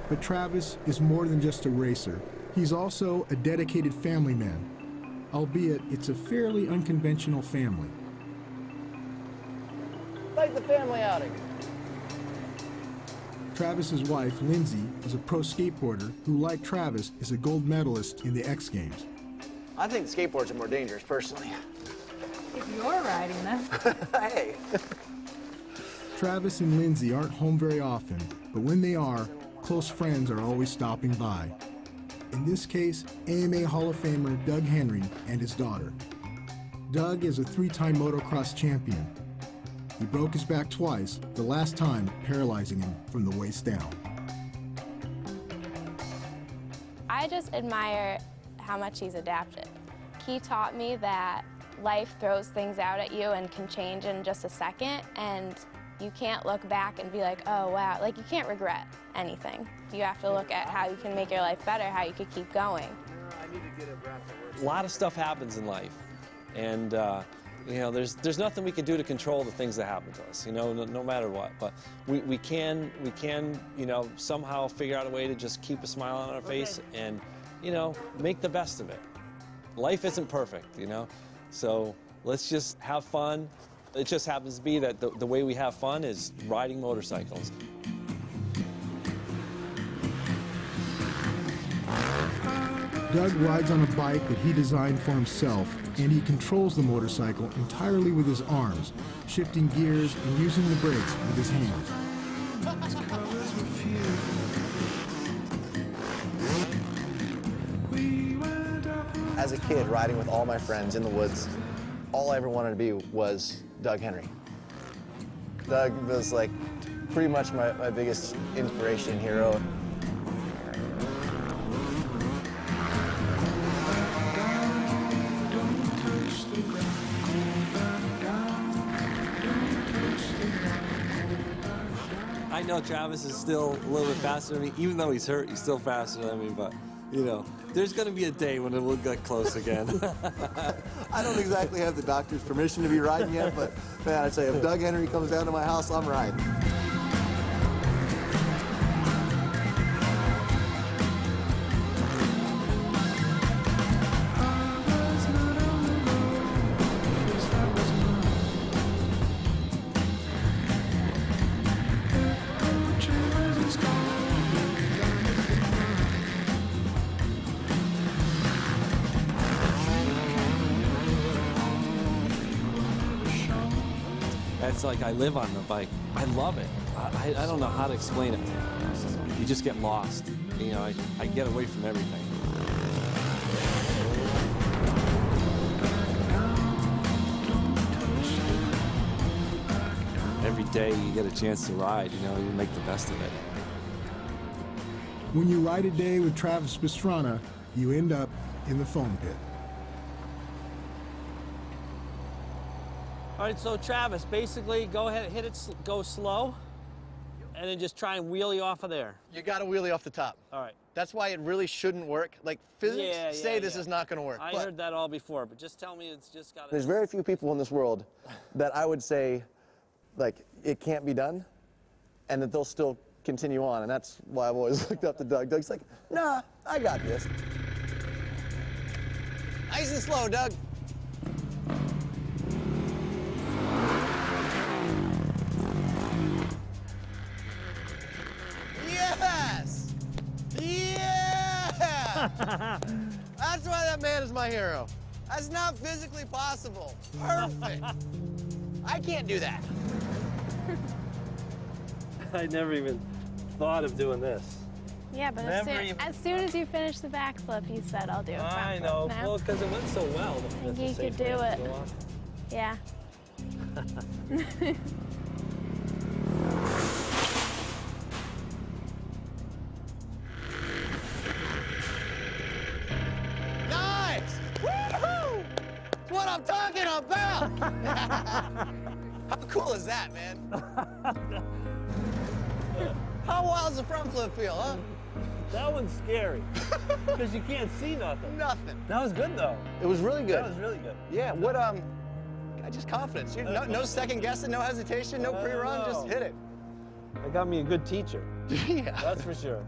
[SPEAKER 4] But Travis is more than just a racer. He's also a dedicated family man, albeit it's a fairly unconventional family.
[SPEAKER 10] Like the family outing.
[SPEAKER 4] Travis's wife, Lindsay, is a pro skateboarder who, like Travis, is a gold medalist in the X Games.
[SPEAKER 10] I think skateboards are more dangerous, personally.
[SPEAKER 1] If you're riding them.
[SPEAKER 10] Hey.
[SPEAKER 4] Travis and Lindsay aren't home very often, but when they are, close friends are always stopping by. In this case, AMA Hall of Famer Doug Henry and his daughter. Doug is a 3-time motocross champion. He broke his back twice, the last time paralyzing him from the waist down.
[SPEAKER 22] I just admire how much he's adapted. He taught me that life throws things out at you and can change in just a second, and you can't look back and be like, oh wow, like you can't regret anything. You have to look at how you can make your life better, how you could keep going.
[SPEAKER 14] A lot of stuff happens in life, and you know, there's nothing we can do to control the things that happen to us, you know, no matter what. But we can, you know, somehow figure out a way to just keep a smile on our face and, you know, make the best of it. Life isn't perfect, you know, so let's just have fun. It just happens to be that the way we have fun is riding motorcycles.
[SPEAKER 4] Doug rides on a bike that he designed for himself, and he controls the motorcycle entirely with his arms, shifting gears and using the brakes with his hands.
[SPEAKER 10] As a kid, riding with all my friends in the woods, all I ever wanted to be was Doug Henry. Doug was like pretty much my biggest inspiration and hero.
[SPEAKER 14] I know Travis is still a little bit faster than me. Even though he's hurt, he's still faster than me, but you know, there's going to be a day when it will get close again.
[SPEAKER 12] I don't exactly have the doctor's permission to be riding yet, but man, I say if Doug Henry comes down to my house, I'm riding.
[SPEAKER 14] it's like I live on the bike. I love it. I don't know how to explain it. You just get lost. You know, I get away from everything. Every day you get a chance to ride, you know, you make the best of it.
[SPEAKER 4] When you ride a day with Travis Pastrana, you end up in the foam pit.
[SPEAKER 7] All right, so Travis, basically go ahead, hit it, go slow, and then just try and wheelie off of there.
[SPEAKER 10] You got to wheelie off the top.
[SPEAKER 7] All right.
[SPEAKER 10] That's why it really shouldn't work. Like physics say this is not going to work.
[SPEAKER 7] I heard that all before, but just tell me it's just got to...
[SPEAKER 10] There's very few people in this world that I would say, like, it can't be done, and that they'll still continue on, and that's why I've always looked up to Doug. Doug's like, nah, I got this. Nice and slow, Doug. Yes! Yeah! That's why that man is my hero. That's not physically possible. Perfect. I can't do that.
[SPEAKER 7] I never even thought of doing this.
[SPEAKER 22] Yeah, but as soon as you finish the backflip, you said, I'll do a front
[SPEAKER 7] I know,
[SPEAKER 22] flip now.
[SPEAKER 7] well, because it went so well.
[SPEAKER 22] I think you could do it. Yeah.
[SPEAKER 10] Nice! Woohoo! That's what I'm talking about! How cool is that, man? How wild does the front flip feel, huh?
[SPEAKER 7] That one's scary, because you can't see nothing.
[SPEAKER 10] Nothing.
[SPEAKER 7] That was good, though.
[SPEAKER 10] It was really good.
[SPEAKER 7] That was really good.
[SPEAKER 10] Yeah, what, just confidence. No second guessing, no hesitation, no pre-run, just hit it.
[SPEAKER 7] That got me a good teacher.
[SPEAKER 10] Yeah.
[SPEAKER 7] That's for sure.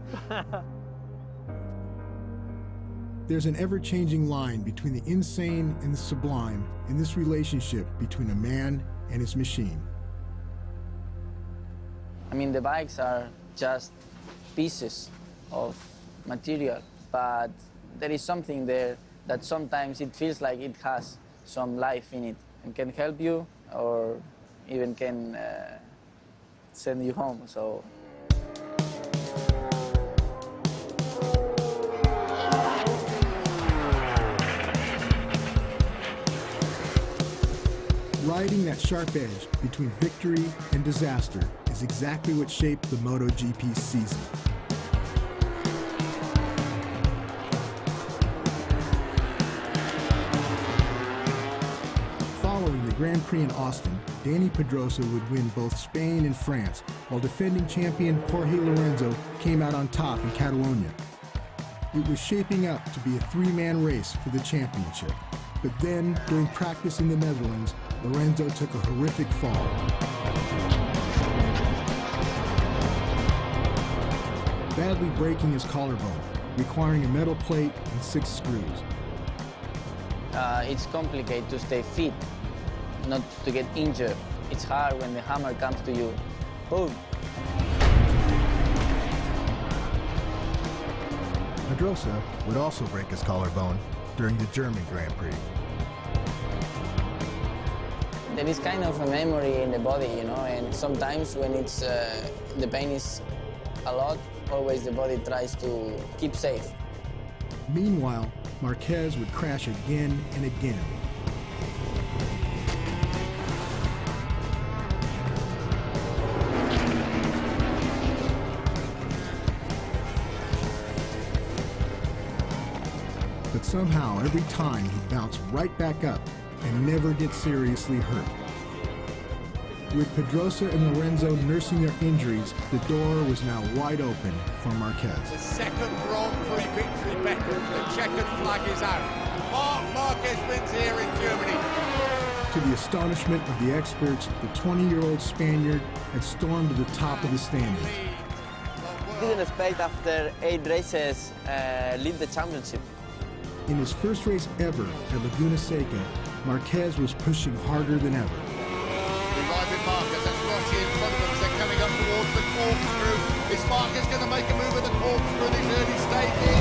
[SPEAKER 4] There's an ever-changing line between the insane and the sublime in this relationship between a man and his machine.
[SPEAKER 8] I mean, the bikes are just pieces of material, but there is something there that sometimes it feels like it has some life in it and can help you or even can send you home. So.
[SPEAKER 4] Riding that sharp edge between victory and disaster is exactly what shaped the MotoGP season. Following the Grand Prix in Austin, Dani Pedrosa would win both Spain and France, while defending champion Jorge Lorenzo came out on top in Catalonia. It was shaping up to be a three-man race for the championship. But then, during practice in the Netherlands, Lorenzo took a horrific fall. Badly breaking his collarbone, requiring a metal plate and 6 screws.
[SPEAKER 8] It's complicated to stay fit, not to get injured. It's hard when the hammer comes to you. Boom.
[SPEAKER 4] Pedrosa would also break his collarbone during the German Grand Prix.
[SPEAKER 8] There is kind of a memory in the body, you know, and sometimes when it's the pain is a lot, always the body tries to keep safe.
[SPEAKER 4] Meanwhile, Marquez would crash again and again. But somehow, every time, he'd bounce right back up and never get seriously hurt. With Pedrosa and Lorenzo nursing their injuries, the door was now wide open for Marquez.
[SPEAKER 15] The second Grand Prix victory beckons. The checkered flag is out. Marc Marquez wins here in Germany.
[SPEAKER 4] To the astonishment of the experts, the 20-year-old Spaniard had stormed to the top of the standings.
[SPEAKER 8] Didn't expect after 8 races lead the championship.
[SPEAKER 4] In his first race ever at Laguna Seca, Marquez was pushing harder than ever.
[SPEAKER 15] Reviving Marquez, that's Rossi in front of them as they're coming up towards the corkscrew. Is Marquez going to make a move at the corkscrew in these early stages?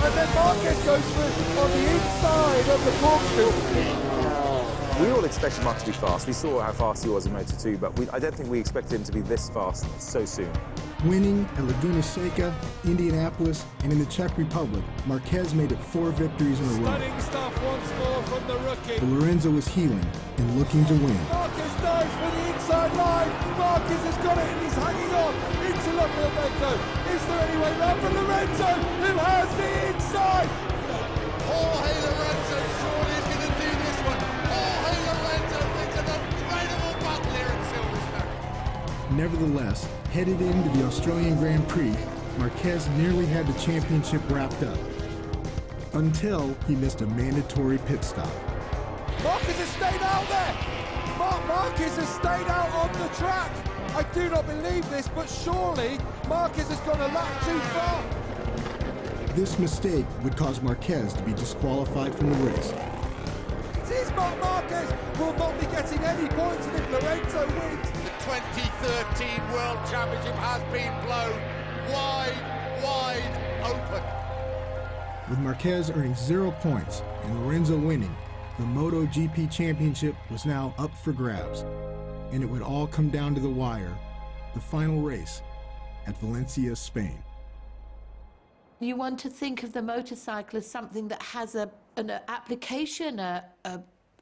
[SPEAKER 16] and then Marquez goes for on the inside of the corkscrew.
[SPEAKER 17] We all expected Mark to be fast. We saw how fast he was in Moto 2, but I don't think we expected him to be this fast so soon.
[SPEAKER 4] Winning at Laguna Seca, Indianapolis, and in the Czech Republic, Marquez made it 4 victories in a row.
[SPEAKER 16] Stunning stuff once more from the rookie.
[SPEAKER 4] But Lorenzo was healing and looking to win.
[SPEAKER 16] Marquez dives for the inside line. Marquez has got it and he's hanging on into Lorenzo. Is there any way round for Lorenzo, who has the inside?
[SPEAKER 15] Jorge Lorenzo surely is going to do this one. Jorge Lorenzo makes an incredible battle here in Silverstone.
[SPEAKER 4] Nevertheless, headed into the Australian Grand Prix, Marquez nearly had the championship wrapped up, until he missed a mandatory pit stop.
[SPEAKER 16] Marquez has stayed out there. Marquez has stayed out on the track. I do not believe this, but surely Marquez has gone a lap too far.
[SPEAKER 4] This mistake would cause Marquez to be disqualified from the race.
[SPEAKER 16] It is Marc Marquez will not be getting any points if Lorenzo wins.
[SPEAKER 15] The 2013 World Championship has been blown wide open.
[SPEAKER 4] With Marquez earning 0 points and Lorenzo winning, the MotoGP championship was now up for grabs, and it would all come down to the wire, the final race at Valencia, Spain.
[SPEAKER 18] You want to think of the motorcycle as something that has an application,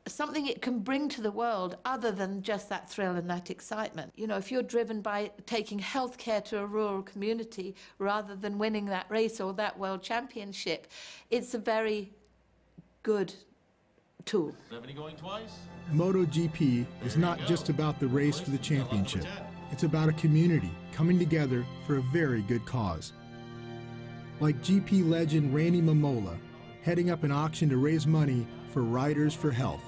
[SPEAKER 18] something it can bring to the world other than just that thrill and that excitement. You know, if you're driven by taking healthcare to a rural community rather than winning that race or that world championship, it's a very good tool.
[SPEAKER 15] Going twice.
[SPEAKER 4] MotoGP is not just about the race for the championship. It's about a community coming together for a very good cause. Like GP legend Randy Mamola, heading up an auction to raise money for Riders for Health,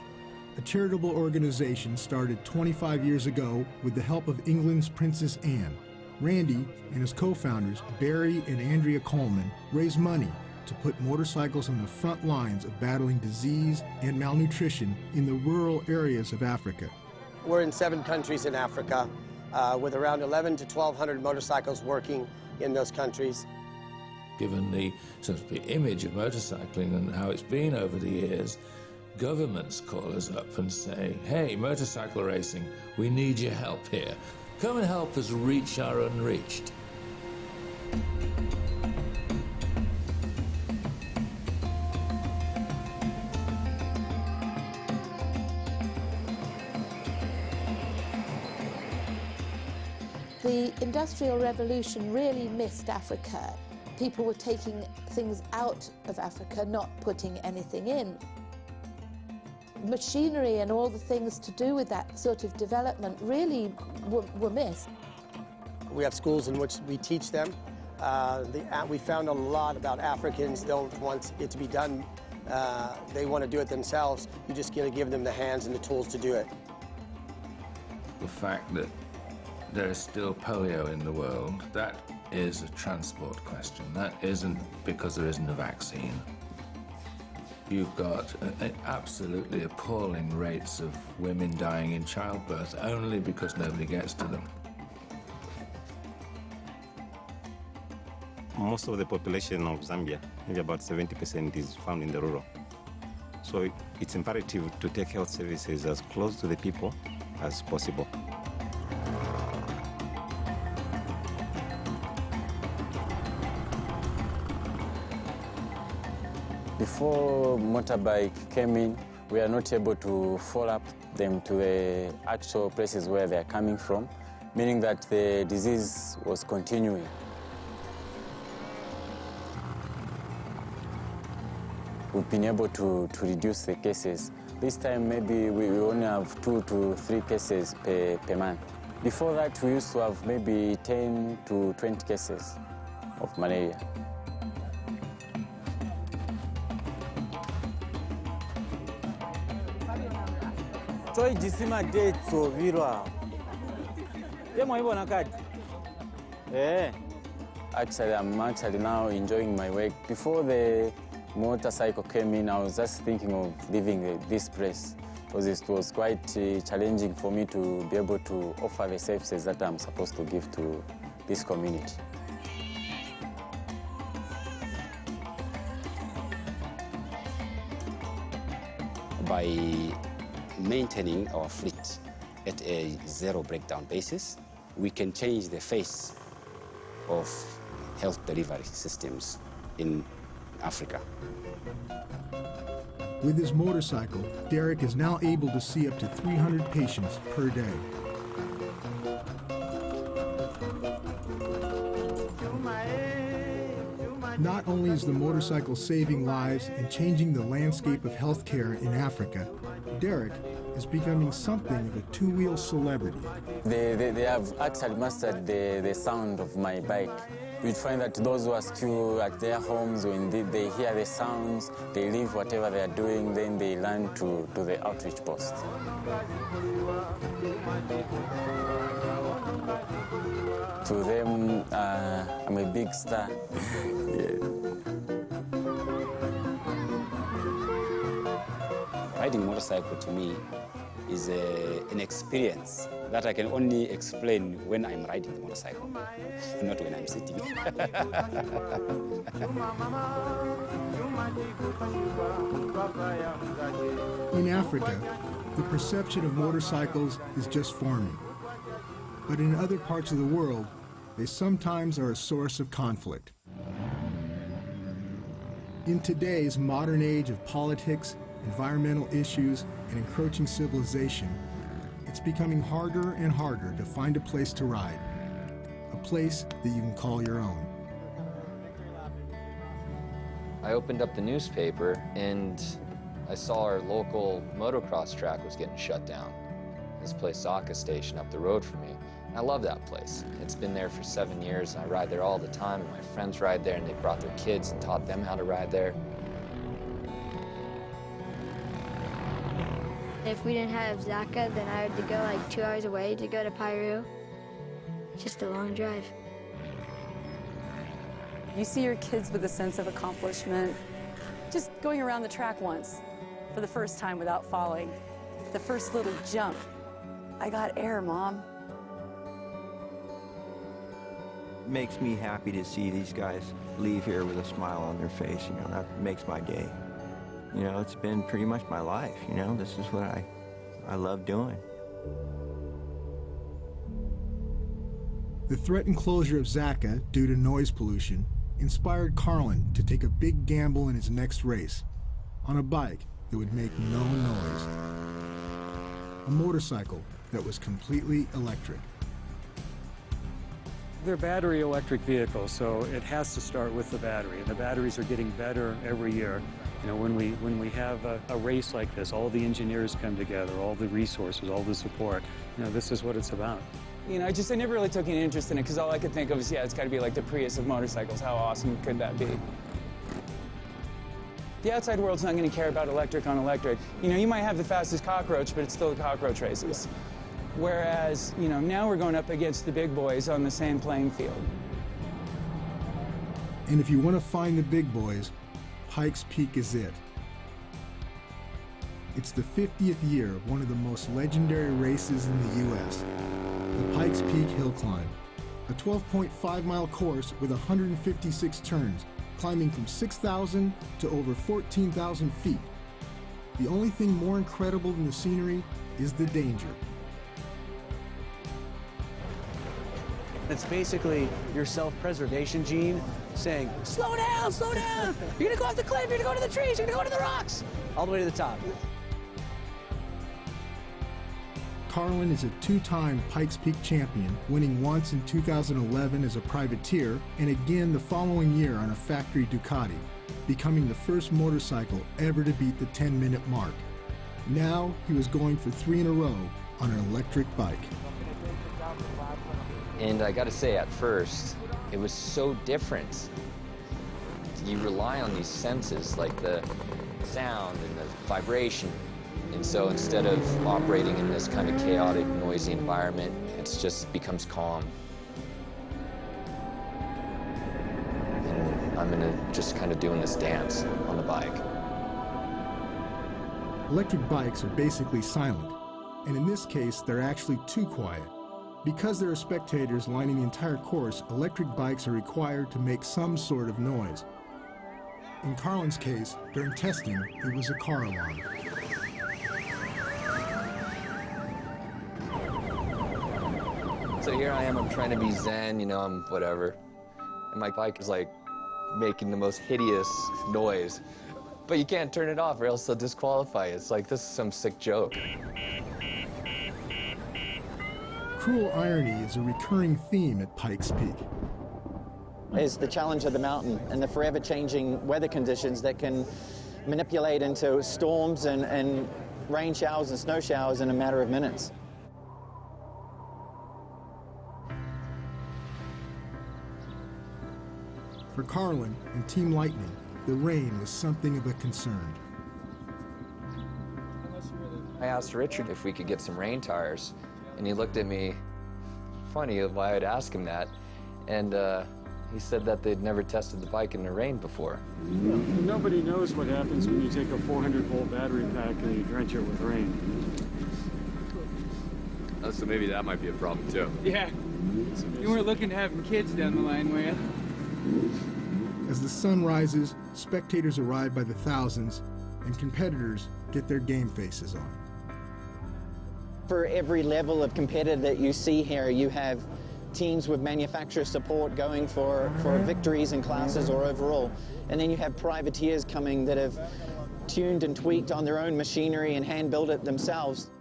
[SPEAKER 4] a charitable organization started 25 years ago with the help of England's Princess Anne. Randy and his co-founders, Barry and Andrea Coleman, raised money to put motorcycles on the front lines of battling disease and malnutrition in the rural areas of Africa.
[SPEAKER 19] We're in 7 countries in Africa, with around 1,100 to 1,200 motorcycles working in those countries.
[SPEAKER 20] Given the sort of the image of motorcycling and how it's been over the years, governments call us up and say, hey, motorcycle racing, we need your help here. Come and help us reach our unreached.
[SPEAKER 18] The Industrial Revolution really missed Africa. People were taking things out of Africa, not putting anything in. Machinery and all the things to do with that sort of development really were missed.
[SPEAKER 19] We have schools in which we teach them. We found a lot about Africans don't want it to be done. They want to do it themselves. You just got to give them the hands and the tools to do it.
[SPEAKER 20] The fact that there is still polio in the world, that is a transport question. That isn't because there isn't a vaccine. You've got absolutely appalling rates of women dying in childbirth only because nobody gets to them.
[SPEAKER 21] Most of the population of Zambia, maybe about 70%, is found in the rural. So it's imperative to take health services as close to the people as possible.
[SPEAKER 6] Before motorbike came in, we are not able to follow up them to the actual places where they are coming from, meaning that the disease was continuing. We've been able to reduce the cases. This time maybe we only have 2 to 3 cases per month. Before that we used to have maybe 10 to 20 cases of malaria. Actually, I'm now enjoying my work. Before the motorcycle came in, I was just thinking of leaving this place because it was quite challenging for me to be able to offer the services that I'm supposed to give to this community.
[SPEAKER 2] by maintaining our fleet at a zero breakdown basis, we can change the face of health delivery systems in Africa.
[SPEAKER 4] With his motorcycle, Derek is now able to see up to 300 patients per day. Not only is the motorcycle saving lives and changing the landscape of healthcare in Africa, Derek is becoming something of a two-wheel celebrity.
[SPEAKER 6] They have actually mastered the sound of my bike. You'd find that those who are still at their homes, when they hear the sounds, they leave whatever they are doing, then they learn to the outreach post. To them, I'm a big star. Yeah.
[SPEAKER 2] Riding a motorcycle to me is an experience that I can only explain when I'm riding the motorcycle, not when I'm sitting.
[SPEAKER 4] In Africa, the perception of motorcycles is just forming. But in other parts of the world, they sometimes are a source of conflict. In today's modern age of politics, environmental issues, and encroaching civilization, it's becoming harder and harder to find a place to ride, a place that you can call your own.
[SPEAKER 3] I opened up the newspaper and I saw our local motocross track was getting shut down. This place, Zaka Station, up the road from me. I love that place. It's been there for 7 years and I ride there all the time, and my friends ride there and they brought their kids and taught them how to ride there.
[SPEAKER 5] If we didn't have Zaka, then I had to go like 2 hours away to go to Piru. Just a long drive.
[SPEAKER 11] You see your kids with a sense of accomplishment, just going around the track once for the first time without falling. The first little jump. I got air, Mom.
[SPEAKER 13] It makes me happy to see these guys leave here with a smile on their face. You know, that makes my day. You know, it's been pretty much my life, you know? This is what I love doing.
[SPEAKER 4] The threatened closure of Zaka due to noise pollution inspired Carlin to take a big gamble in his next race on a bike that would make no noise. A motorcycle that was completely electric.
[SPEAKER 25] They're battery electric vehicles, so it has to start with the battery. And the batteries are getting better every year. You know, when we have a race like this, all the engineers come together, all the resources, all the support. You know, this is what it's about.
[SPEAKER 27] You know, I never really took any interest in it because all I could think of is, yeah, it's got to be like the Prius of motorcycles. How awesome could that be? The outside world's not going to care about electric on electric. You know, you might have the fastest cockroach, but it's still the cockroach races. Whereas, you know, now we're going up against the big boys on the same playing field.
[SPEAKER 4] And if you want to find the big boys, Pikes Peak is it. It's the 50th year of one of the most legendary races in the U.S., the Pikes Peak Hill Climb, a 12.5-mile course with 156 turns, climbing from 6,000 to over 14,000 feet. The only thing more incredible than the scenery is the danger.
[SPEAKER 28] It's basically your self-preservation gene saying, slow down, slow down. You're gonna go off the cliff, you're gonna go to the trees, you're gonna go to the rocks. All the way to the top.
[SPEAKER 4] Carlin is a two-time Pikes Peak champion, winning once in 2011 as a privateer and again the following year on a factory Ducati, becoming the first motorcycle ever to beat the 10-minute mark. Now he was going for 3 in a row on an electric bike.
[SPEAKER 3] And I got to say, at first, it was so different. You rely on these senses, like the sound and the vibration. And so instead of operating in this kind of chaotic, noisy environment, it just becomes calm. And I'm just kind of doing this dance on the bike.
[SPEAKER 4] Electric bikes are basically silent, and in this case, they're actually too quiet. Because there are spectators lining the entire course, electric bikes are required to make some sort of noise. In Carlin's case, during testing, it was a car alarm.
[SPEAKER 3] So here I am, I'm trying to be zen, you know, I'm whatever. And my bike is like making the most hideous noise. But you can't turn it off or else they'll disqualify you. It's like, this is some sick joke.
[SPEAKER 4] Cruel irony is a recurring theme at Pikes Peak.
[SPEAKER 6] Is the challenge of the mountain and the forever changing weather conditions that can manipulate into storms and rain showers and snow showers in a matter of minutes.
[SPEAKER 4] For Carlin and Team Lightning, the rain was something of a concern.
[SPEAKER 3] I asked Richard if we could get some rain tires, and he looked at me funny why I'd ask him that, and he said that they'd never tested the bike in the rain before.
[SPEAKER 25] Yeah, nobody knows what happens when you take a 400-volt battery pack and you drench it with rain.
[SPEAKER 3] Oh, so maybe that might be a problem, too.
[SPEAKER 27] Yeah. You weren't looking to having kids down the line, were you?
[SPEAKER 4] As the sun rises, spectators arrive by the thousands, and competitors get their game faces on.
[SPEAKER 6] For every level of competitor that you see here, you have teams with manufacturer support going for victories in classes or overall. And then you have privateers coming that have tuned and tweaked on their own machinery and hand-built it themselves.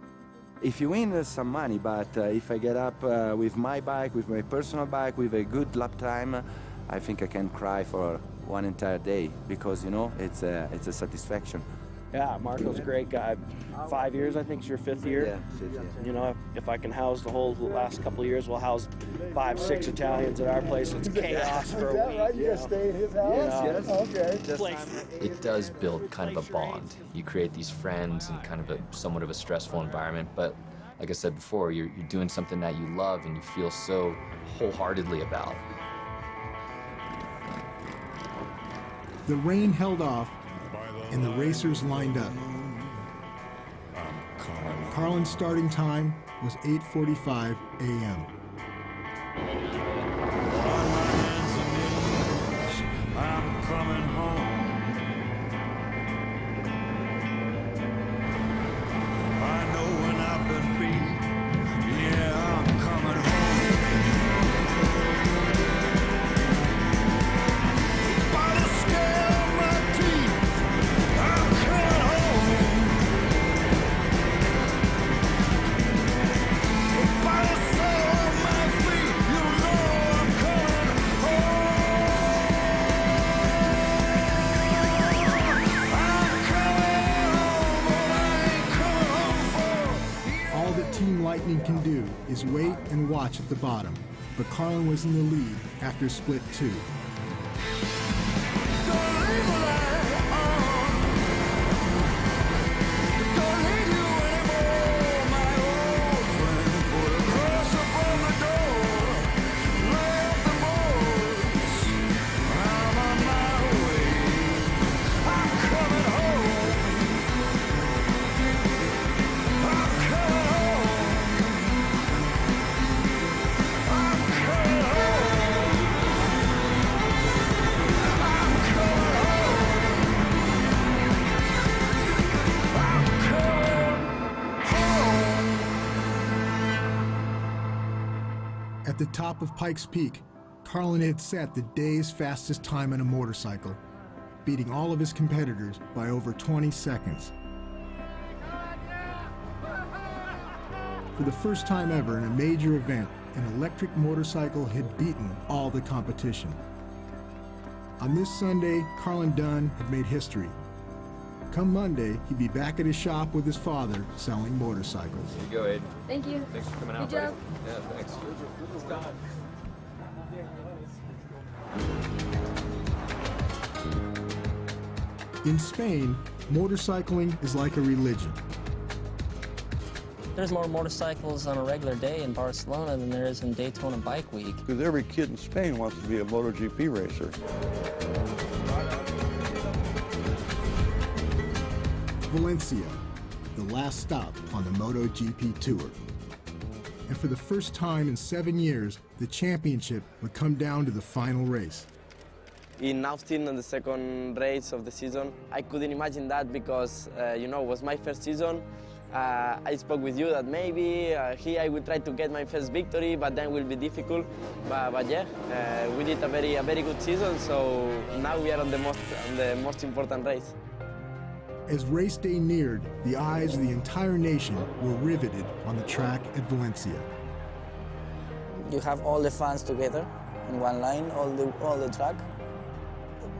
[SPEAKER 13] If you win, there's some money, but if I get up with my bike, with my personal bike, with a good lap time, I think I can cry for one entire day because, you know, it's a satisfaction.
[SPEAKER 1] Yeah, Marco's a great guy. 5 years, I think, is your 5th year.
[SPEAKER 13] Yeah.
[SPEAKER 1] You know, if I can house the whole last couple of years, we'll house 5, 6 Italians at our place. It's chaos for a week.
[SPEAKER 16] Right? You gotta stay in his house?
[SPEAKER 1] Yes.
[SPEAKER 16] Okay.
[SPEAKER 3] It does build kind of a bond. You create these friends in kind of a somewhat of a stressful environment, but like I said before, you're doing something that you love and you feel so wholeheartedly about.
[SPEAKER 4] The rain held off, and the racers lined up. Carlin's starting time was 8:45 a.m.
[SPEAKER 15] I'm coming home. I know when I've been beat. Yeah, I'm coming home. By the scale of my teeth, I'm coming home. By the sole of my feet, you know I'm coming
[SPEAKER 4] All that Team Lightning can do is wait and watch at the bottom, but Carlin was in the lead after split 2. At the top of Pikes Peak, Carlin had set the day's fastest time on a motorcycle, beating all of his competitors by over 20 seconds. For the first time ever in a major event, an electric motorcycle had beaten all the competition. On this Sunday, Carlin Dunn had made history. Come Monday, he'd be back at his shop with his father selling motorcycles.
[SPEAKER 3] Here you go, Aiden.
[SPEAKER 5] Thank you.
[SPEAKER 3] Thanks for coming out,
[SPEAKER 5] Good job.
[SPEAKER 3] buddy. Yeah, thanks.
[SPEAKER 4] In Spain, motorcycling is like a religion.
[SPEAKER 9] There's more motorcycles on a regular day in Barcelona than there is in Daytona Bike Week.
[SPEAKER 12] Because every kid in Spain wants to be a MotoGP racer.
[SPEAKER 4] Valencia, the last stop on the MotoGP Tour. And for the first time in 7 years, the championship would come down to the final race.
[SPEAKER 14] In Austin, on the second race of the season, I couldn't imagine that because, you know, it was my first season. I spoke with you that maybe here I will try to get my first victory, but then will be difficult. But yeah, we did a very good season. So now we are on the most important race.
[SPEAKER 4] As race day neared, the eyes of the entire nation were riveted on the track at Valencia.
[SPEAKER 7] You have all the fans together in one line, all the track.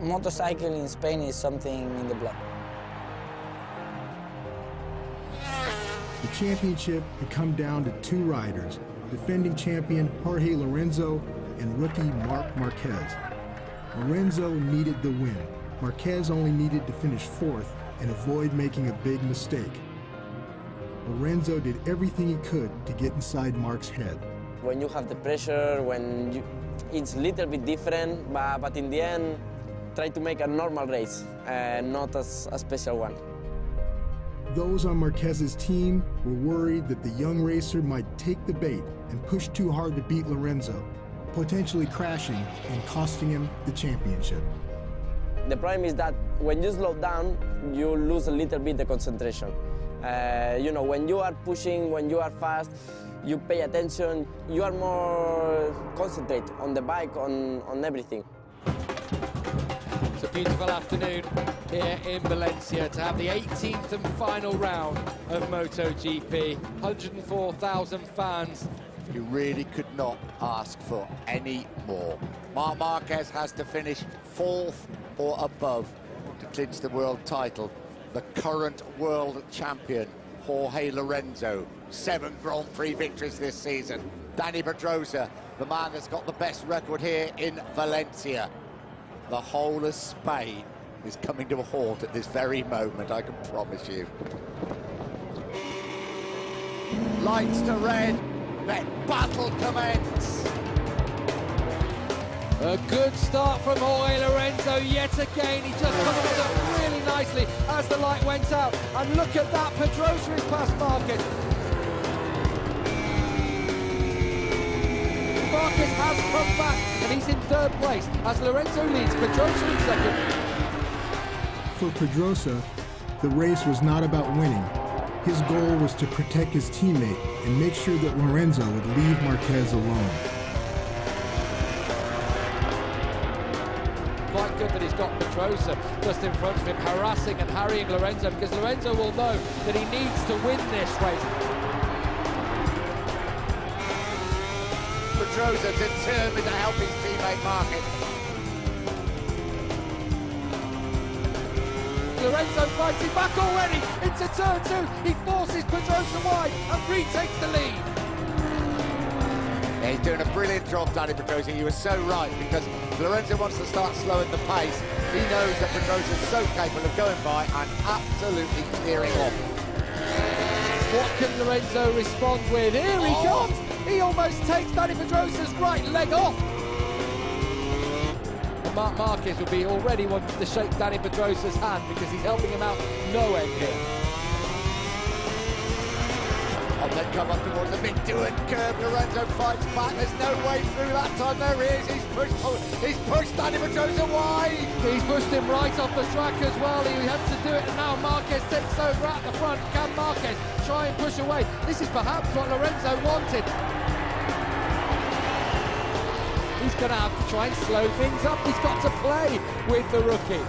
[SPEAKER 7] Motorcycle in Spain is something in the blood.
[SPEAKER 4] The championship had come down to two riders, defending champion Jorge Lorenzo and rookie Marc Marquez. Lorenzo needed the win. Marquez only needed to finish fourth and avoid making a big mistake. Lorenzo did everything he could to get inside Marc's head.
[SPEAKER 14] When you have the pressure, it's a little bit different, but in the end, try to make a normal race, not a special one.
[SPEAKER 4] Those on Marquez's team were worried that the young racer might take the bait and push too hard to beat Lorenzo, potentially crashing and costing him the championship.
[SPEAKER 14] The problem is that when you slow down, you lose a little bit the concentration. You know, when you are pushing, when you are fast, you pay attention, you are more concentrated on the bike, on everything.
[SPEAKER 8] It's a beautiful afternoon here in Valencia to have the 18th and final round of MotoGP. 104,000 fans.
[SPEAKER 10] You really could not ask for any more. Marc Marquez has to finish fourth or above to clinch the world title. The current world champion, Jorge Lorenzo, 7 Grand Prix victories this season. Dani Pedrosa, the man that's got the best record here in Valencia. The whole of Spain is coming to a halt at this very moment, I can promise you. Lights to red, let battle commence.
[SPEAKER 8] A good start from Jorge Lorenzo yet again. He just covered up really nicely as the light went out. And look at that, Pedrosa is past Marquez. Marquez has come back and he's in third place as Lorenzo leads, Pedrosa in second.
[SPEAKER 4] For Pedrosa, the race was not about winning. His goal was to protect his teammate and make sure that Lorenzo would leave Marquez alone.
[SPEAKER 8] Quite good that he's got Pedrosa just in front of him, harassing and harrying Lorenzo, because Lorenzo will know that he needs to win this race.
[SPEAKER 10] Pedrosa determined to help his teammate Marquez.
[SPEAKER 8] Lorenzo fighting back already into turn 2. He forces Pedrosa wide and retakes the lead.
[SPEAKER 10] Yeah, he's doing a brilliant job, Dani Pedrosa. You were so right, because Lorenzo wants to start slowing the pace. He knows that Pedrosa is so capable of going by and absolutely clearing off.
[SPEAKER 8] What can Lorenzo respond with? Here he comes! He almost takes Dani Pedrosa's right leg off. And Marc Marquez will be already wanting to shake Dani Pedrosa's hand because he's helping him out no end here.
[SPEAKER 10] And then come up towards the big do-and curve. Lorenzo fights back. There's no way through that time. There he is. He's pushed Dani Pedrosa wide.
[SPEAKER 8] He's pushed him right off the track as well. He had to do it, and now Marquez takes over at the front. Can Marquez try and push away? This is perhaps what Lorenzo wanted. He's going to have to try and slow things up. He's got to play with the rookie.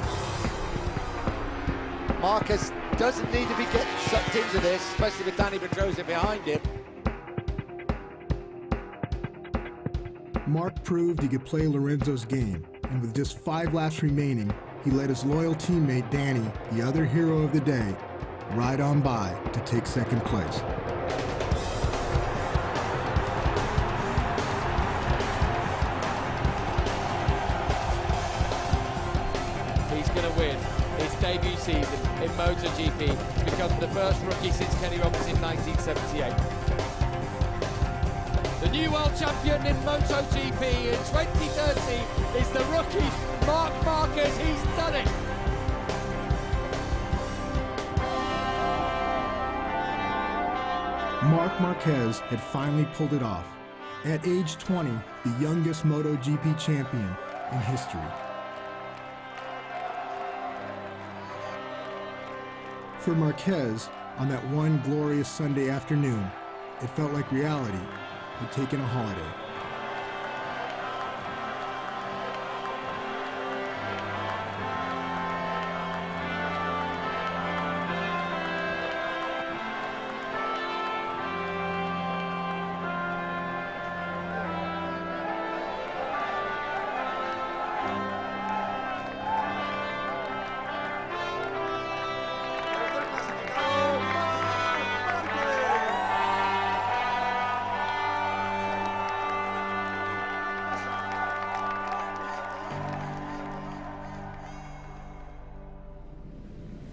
[SPEAKER 10] Marquez doesn't need to be getting sucked into this, especially with Dani Pedrosa behind him.
[SPEAKER 4] Marc proved he could play Lorenzo's game, and with just 5 laps remaining, he let his loyal teammate Dani, the other hero of the day, ride on by to take second place.
[SPEAKER 8] He's going to win his debut season in MotoGP to become the first rookie since Kenny Roberts in 1978. The new world champion in MotoGP in 2030 is the rookie Marc Marquez. He's done it.
[SPEAKER 4] Marc Marquez had finally pulled it off. At age 20, the youngest MotoGP champion in history. For Marquez, On that one glorious Sunday afternoon, it felt like reality had taken a holiday.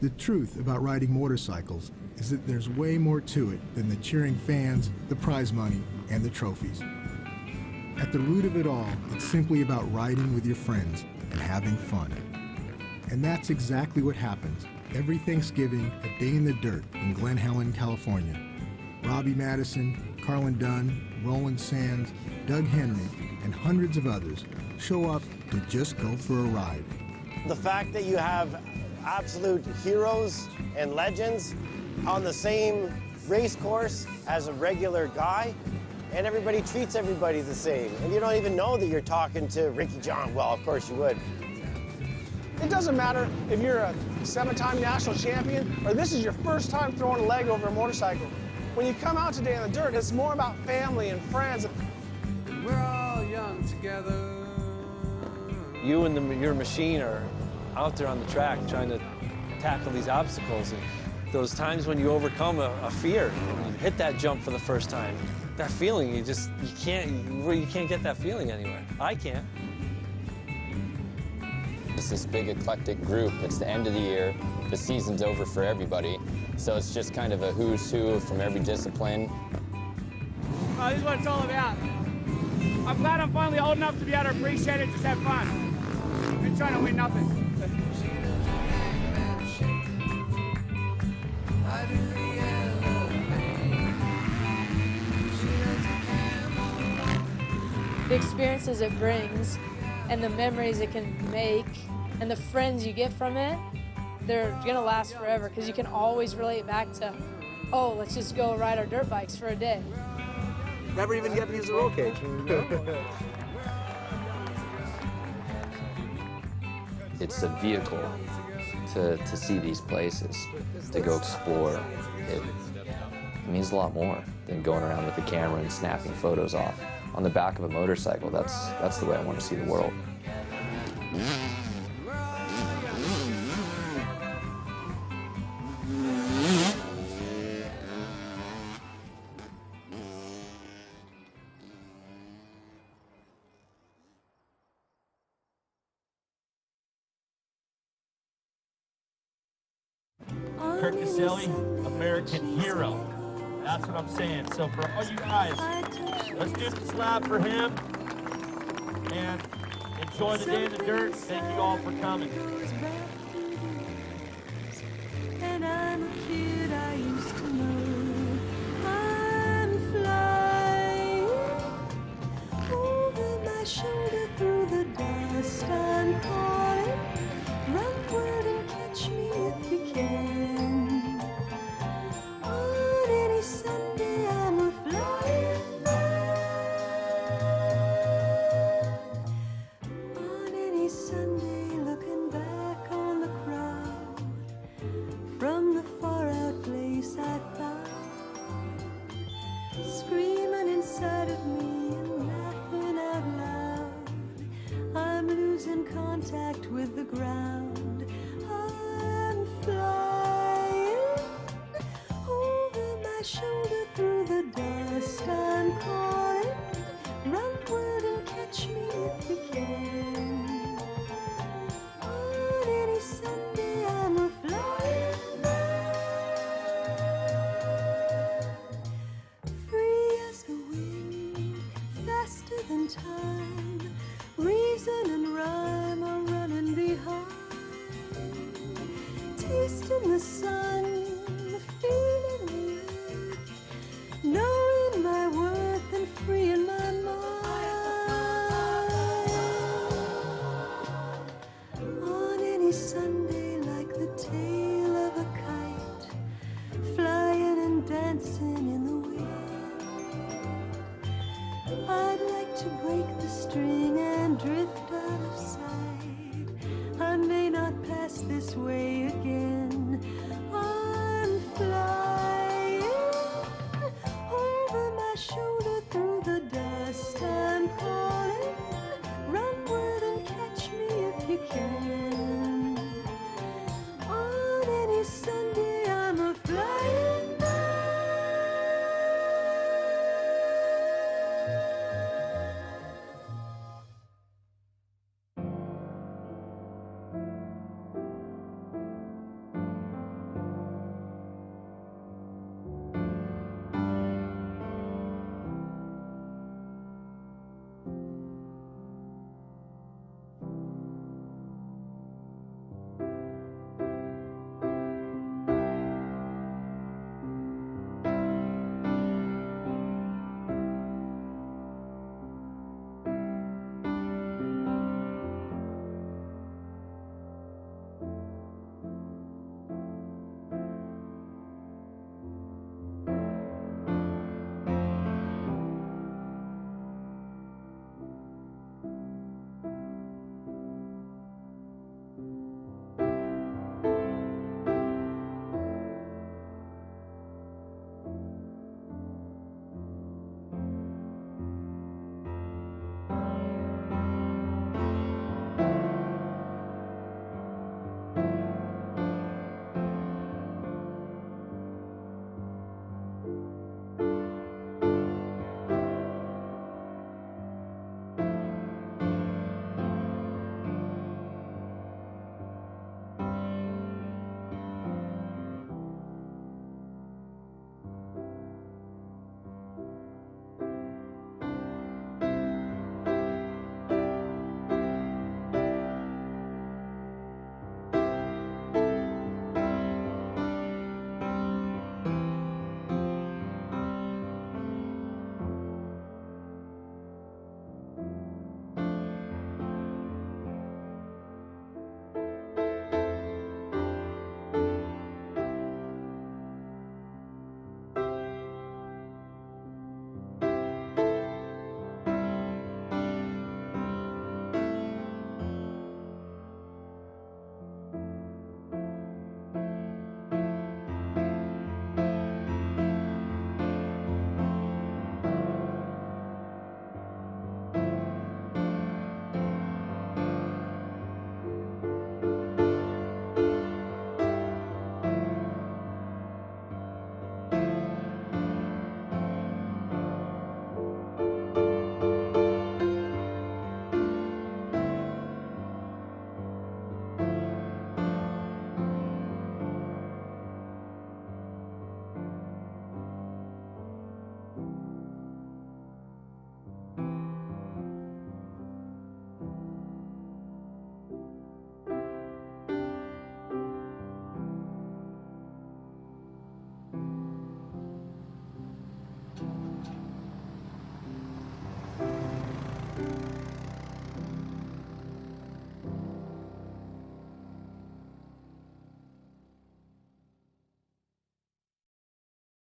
[SPEAKER 4] The truth about riding motorcycles is that there's way more to it than the cheering fans, the prize money, and the trophies. At the root of it all, it's simply about riding with your friends and having fun. And that's exactly what happens every Thanksgiving at Day in the Dirt in Glen Helen, California. Robbie Madison, Carlin Dunn, Roland Sands, Doug Henry, and hundreds of others show up to just go for a ride.
[SPEAKER 17] The fact that you have absolute heroes and legends on the same race course as a regular guy, and everybody treats everybody the same. And you don't even know that you're talking to Ricky John. Well, of course you would.
[SPEAKER 18] It doesn't matter if you're a 7-time national champion or this is your first time throwing a leg over a motorcycle. When you come out today in the dirt, it's more about family and friends.
[SPEAKER 28] We're all young together.
[SPEAKER 19] You and your machine are out there on the track trying to tackle these obstacles, and those times when you overcome a fear and you hit that jump for the first time, that feeling, you can't get that feeling anywhere. I can't.
[SPEAKER 3] It's this big eclectic group. It's the end of the year. The season's over for everybody. So it's just kind of a who's who from every discipline.
[SPEAKER 20] This is what it's all about. I'm glad I'm finally old enough to be able to appreciate it and just have fun. I've been trying to win nothing.
[SPEAKER 22] The experiences it brings and the memories it can make and the friends you get from it, they're gonna last forever because you can always relate back to, oh, let's just go ride our dirt bikes for a day.
[SPEAKER 28] Never even get to use the roll cage.
[SPEAKER 3] It's a vehicle to see these places, to go explore. It means a lot more than going around with a camera and snapping photos off. On the back of a motorcycle, that's the way I want to see the world.
[SPEAKER 23] Kurt Caselli, American hero. That's what I'm saying. So for all you guys, let's do this lap for him and enjoy the day in the dirt. Thank you all for coming.
[SPEAKER 15] And I'm a kid I used to know. I'm flying over my shoulder through the dust. I'm calling, run word and catch me if you can. On any Sunday I'm a flying man. On any Sunday looking back on the crowd from the far out place I found, screaming inside of me and laughing out loud. I'm losing contact with the ground. I'm flying over my shoulder through the dust. I'm calling, run word and catch me if you can. On any Sunday I'm a flying man, free as a wind, faster than time. Reason and rhyme are running behind, tasting the sun, the feeling the earth dancing.